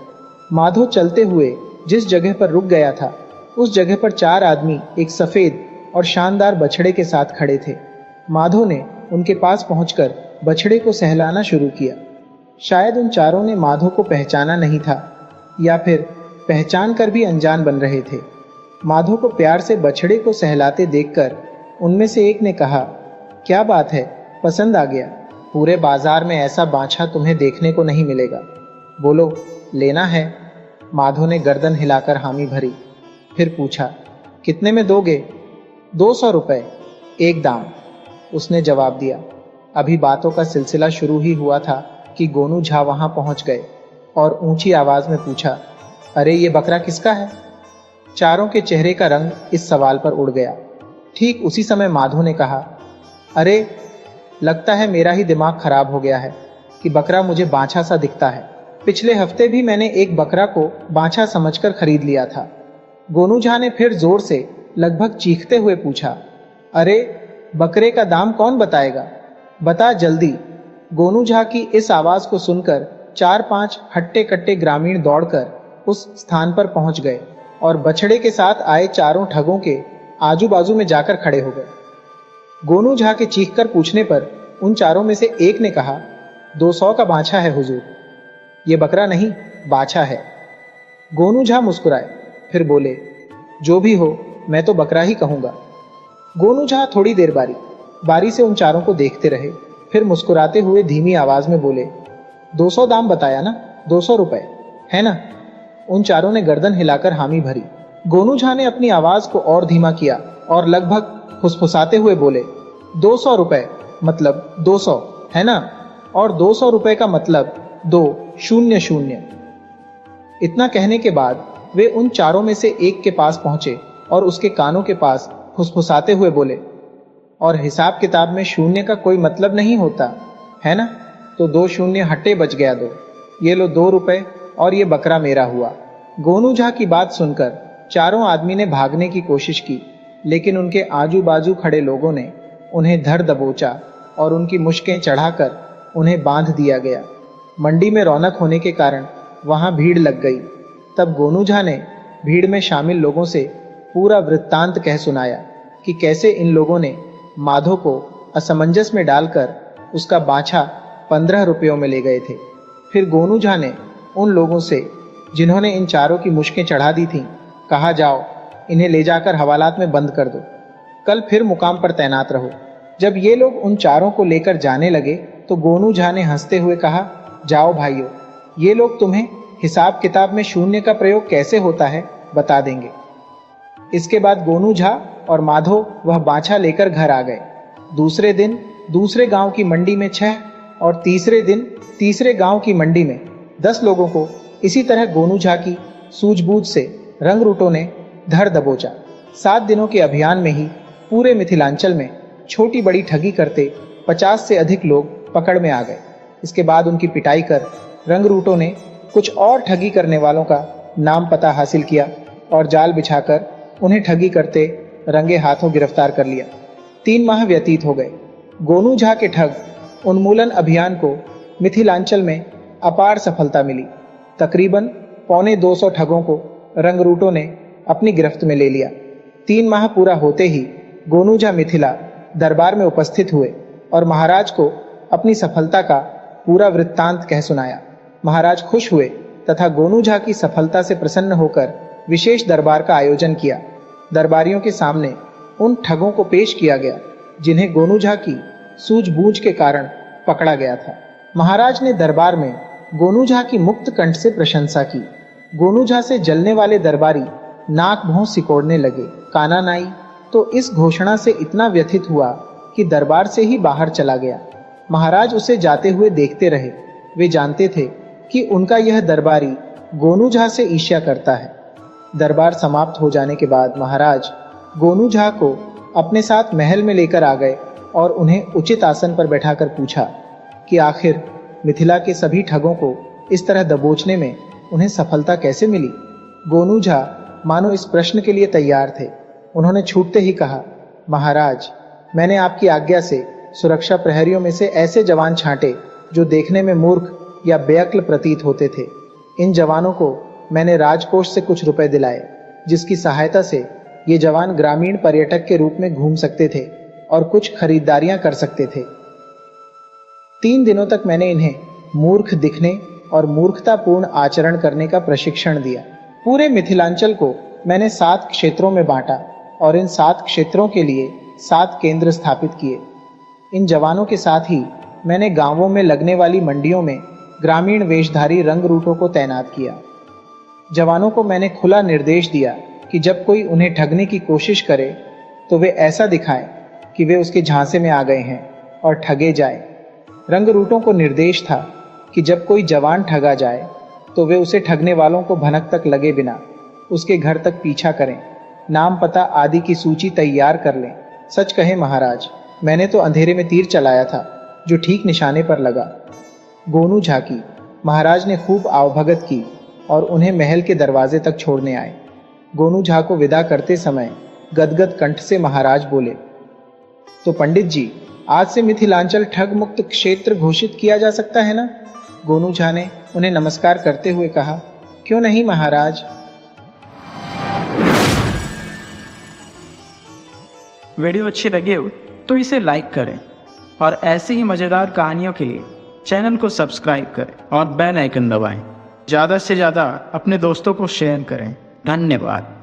माधो चलते हुए जिस जगह पर रुक गया था उस जगह पर 4 आदमी एक सफेद और शानदार बछड़े के साथ खड़े थे। माधो ने उनके पास पहुंचकर बछड़े को सहलाना शुरू किया। शायद उन चारों ने माधो को पहचाना नहीं था या फिर पहचान कर भी अनजान बन रहे थे। माधो को प्यार से बछड़े को सहलाते देखकर उनमें से एक ने कहा, क्या बात है, पसंद आ गया। पूरे बाजार में ऐसा बाछा तुम्हें देखने को नहीं मिलेगा। बोलो, लेना है? माधो ने गर्दन हिलाकर हामी भरी। फिर पूछा, कितने में दोगे? 200 रुपए, एक दाम, उसने जवाब दिया। अभी बातों का सिलसिला शुरू ही हुआ था कि गोनू झा वहां पहुंच गए और ऊंची आवाज में पूछा, अरे ये बकरा किसका है? चारों के चेहरे का रंग इस सवाल पर उड़ गया। ठीक उसी समय माधो ने कहा, अरे लगता है मेरा ही दिमाग खराब हो गया है कि बकरा मुझे बाछा सा दिखता है। पिछले हफ्ते भी मैंने एक बकरा को बाछा समझकर खरीद लिया था। गोनू झा ने फिर जोर से लगभग चीखते हुए पूछा, अरे बकरे का दाम कौन बताएगा? बता जल्दी। गोनू झा की इस आवाज को सुनकर 4-5 हट्टे कट्टे ग्रामीण दौड़कर उस स्थान पर पहुंच गए और बछड़े के साथ आए चारों ठगों के आजू बाजू में जाकर खड़े हो गए। गोनू झा के चीखकर पूछने पर उन चारों में से एक ने कहा, 200 का बाछा है हुजूर। ये बकरा नहीं, बाछा है। गोनू झा मुस्कुराए, फिर बोले, जो भी हो, मैं तो बकरा ही कहूंगा। गोनू झा थोड़ी देर बारी से उन चारों को देखते रहे, फिर मुस्कुराते हुए धीमी आवाज में बोले, 200 दाम बताया ना? 200 रुपए है ना? उन चारों ने गर्दन हिलाकर हामी भरी। गोनू झा ने अपनी आवाज को और धीमा किया और लगभग फुसफुसाते हुए बोले, 200 रुपए मतलब 200 है ना? और 200 रुपए का मतलब 200। इतना कहने के बाद वे उन चारों में से एक के पास पहुंचे और उसके कानों के पास फुसफुसाते हुए बोले, और हिसाब किताब में शून्य का कोई मतलब नहीं होता है ना? तो 2 शून्य हट्टे बच गया 2। ये लो 2 रुपए और ये बकरा मेरा हुआ। गोनू झा की बात सुनकर चारों आदमी ने भागने की कोशिश की, लेकिन उनके आजू बाजू खड़े लोगों ने उन्हें धर दबोचा और उनकी मुश्कें चढ़ाकर उन्हें बांध दिया गया। मंडी में रौनक होने के कारण वहां भीड़ लग गई। तब गोनू झा ने भीड़ में शामिल लोगों से पूरा वृत्तांत कह सुनाया कि कैसे इन लोगों ने माधो को असमंजस में डालकर उसका बाछा 15 रुपयों में ले गए थे। फिर गोनू झा ने उन लोगों से जिन्होंने इन चारों की मुश्कें चढ़ा दी थीं, कहा, जाओ इन्हें ले जाकर हवालात में बंद कर दो, कल फिर मुकाम पर तैनात रहो। जब ये लोग उन चारों को लेकर जाने लगे तो गोनू झा ने हंसते हुए कहा, जाओ भाइयों, ये लोग तुम्हें हिसाब किताब में शून्य का प्रयोग कैसे होता है बता देंगे। इसके बाद गोनू झा और माधो वह बाछा लेकर घर आ गए। दूसरे दिन दूसरे गांव की मंडी में 6 और तीसरे दिन तीसरे गांव की मंडी में 10 लोगों को इसी तरह गोनू झा की सूझबूझ से रंगरूटों ने धर दबोचा। 7 दिनों के अभियान में ही पूरे मिथिलांचल में छोटी बड़ी ठगी करते 50 से अधिक लोग पकड़ में आ गए। इसके बाद उनकी पिटाई कर रंगरूटों ने कुछ और ठगी करने वालों का नाम पता हासिल किया और जाल बिछाकर उन्हें ठगी करते रंगे हाथों गिरफ्तार कर लिया। 3 माह व्यतीत हो गए। गोनू झा के ठग उन्मूलन अभियान को मिथिलांचल में अपार सफलता मिली। तकरीबन 250 ठगों को रंगरूटों ने अपनी गिरफ्त में ले लिया। 3 माह पूरा होते ही गोनू झा मिथिला दरबार में उपस्थित हुए और महाराज को अपनी सफलता का पूरा वृत्तांत कह सुनाया। महाराज खुश हुए तथा गोनू झा की सफलता से प्रसन्न होकर विशेष दरबार का आयोजन किया। दरबारियों के सामने उन ठगों को पेश किया गया जिन्हें गोनू झा की सूझबूझ के कारण पकड़ा गया था। महाराज ने दरबार में गोनू झा की मुक्त कंठ से प्रशंसा की। गोनू झा से जलने वाले दरबारी नाक भौं सिकोड़ने लगे। काना नाई तो इस घोषणा से इतना व्यथित हुआ कि दरबार से ही बाहर चला गया। महाराज उसे जाते हुए देखते रहे। वे जानते थे कि उनका यह दरबारी गोनू झा से ईर्ष्या करता है। दरबार समाप्त हो जाने के बाद महाराज गोनू झा को अपने साथ महल में लेकर आ गए और उन्हें उचित आसन पर बैठाकर पूछा कि आखिर मिथिला के सभी ठगों को इस तरह दबोचने में उन्हें सफलता कैसे मिली। गोनू झा मानो इस प्रश्न के लिए तैयार थे। उन्होंने छूटते ही कहा, महाराज, मैंने आपकी आज्ञा से सुरक्षा प्रहरियों में से ऐसे जवान छांटे जो देखने में मूर्ख या बेअक्ल प्रतीत होते थे। इन जवानों को मैंने राजकोष से कुछ रुपए दिलाए, जिसकी सहायता से ये जवान ग्रामीण पर्यटक के रूप में घूम सकते थे और कुछ खरीदारियां कर सकते थे। 3 दिनों तक मैंने इन्हें मूर्ख दिखने और मूर्खतापूर्ण आचरण करने का प्रशिक्षण दिया। पूरे मिथिलांचल को मैंने 7 क्षेत्रों में बांटा और इन 7 क्षेत्रों के लिए 7 केंद्र स्थापित किए। इन जवानों के साथ ही मैंने गांवों में लगने वाली मंडियों में ग्रामीण वेशधारी रंगरूटों को तैनात किया। जवानों को मैंने खुला निर्देश दिया कि जब कोई उन्हें ठगने की कोशिश करे तो वे ऐसा दिखाएं कि वे उसके झांसे में आ गए हैं और ठगे जाए। रंगरूटों को निर्देश था कि जब कोई जवान ठगा जाए तो वे उसे ठगने वालों को भनक तक लगे बिना उसके घर तक पीछा करें, नाम पता आदि की सूची तैयार कर लें। सच कहे महाराज, मैंने तो अंधेरे में तीर चलाया था जो ठीक निशाने पर लगा। गोनू झा की महाराज ने खूब आवभगत की और उन्हें महल के दरवाजे तक छोड़ने आए। गोनू झा को विदा करते समय गदगद कंठ से महाराज बोले, तो पंडित जी, आज से मिथिलांचल ठग मुक्त क्षेत्र घोषित किया जा सकता है ना? गोनू झा ने उन्हें नमस्कार करते हुए कहा, क्यों नहीं महाराज। वीडियो अच्छी लगे हो तो इसे लाइक करें और ऐसी ही मजेदार कहानियों के लिए चैनल को सब्सक्राइब करें और बेल आइकन दबाएं। ज़्यादा से ज़्यादा अपने दोस्तों को शेयर करें। धन्यवाद।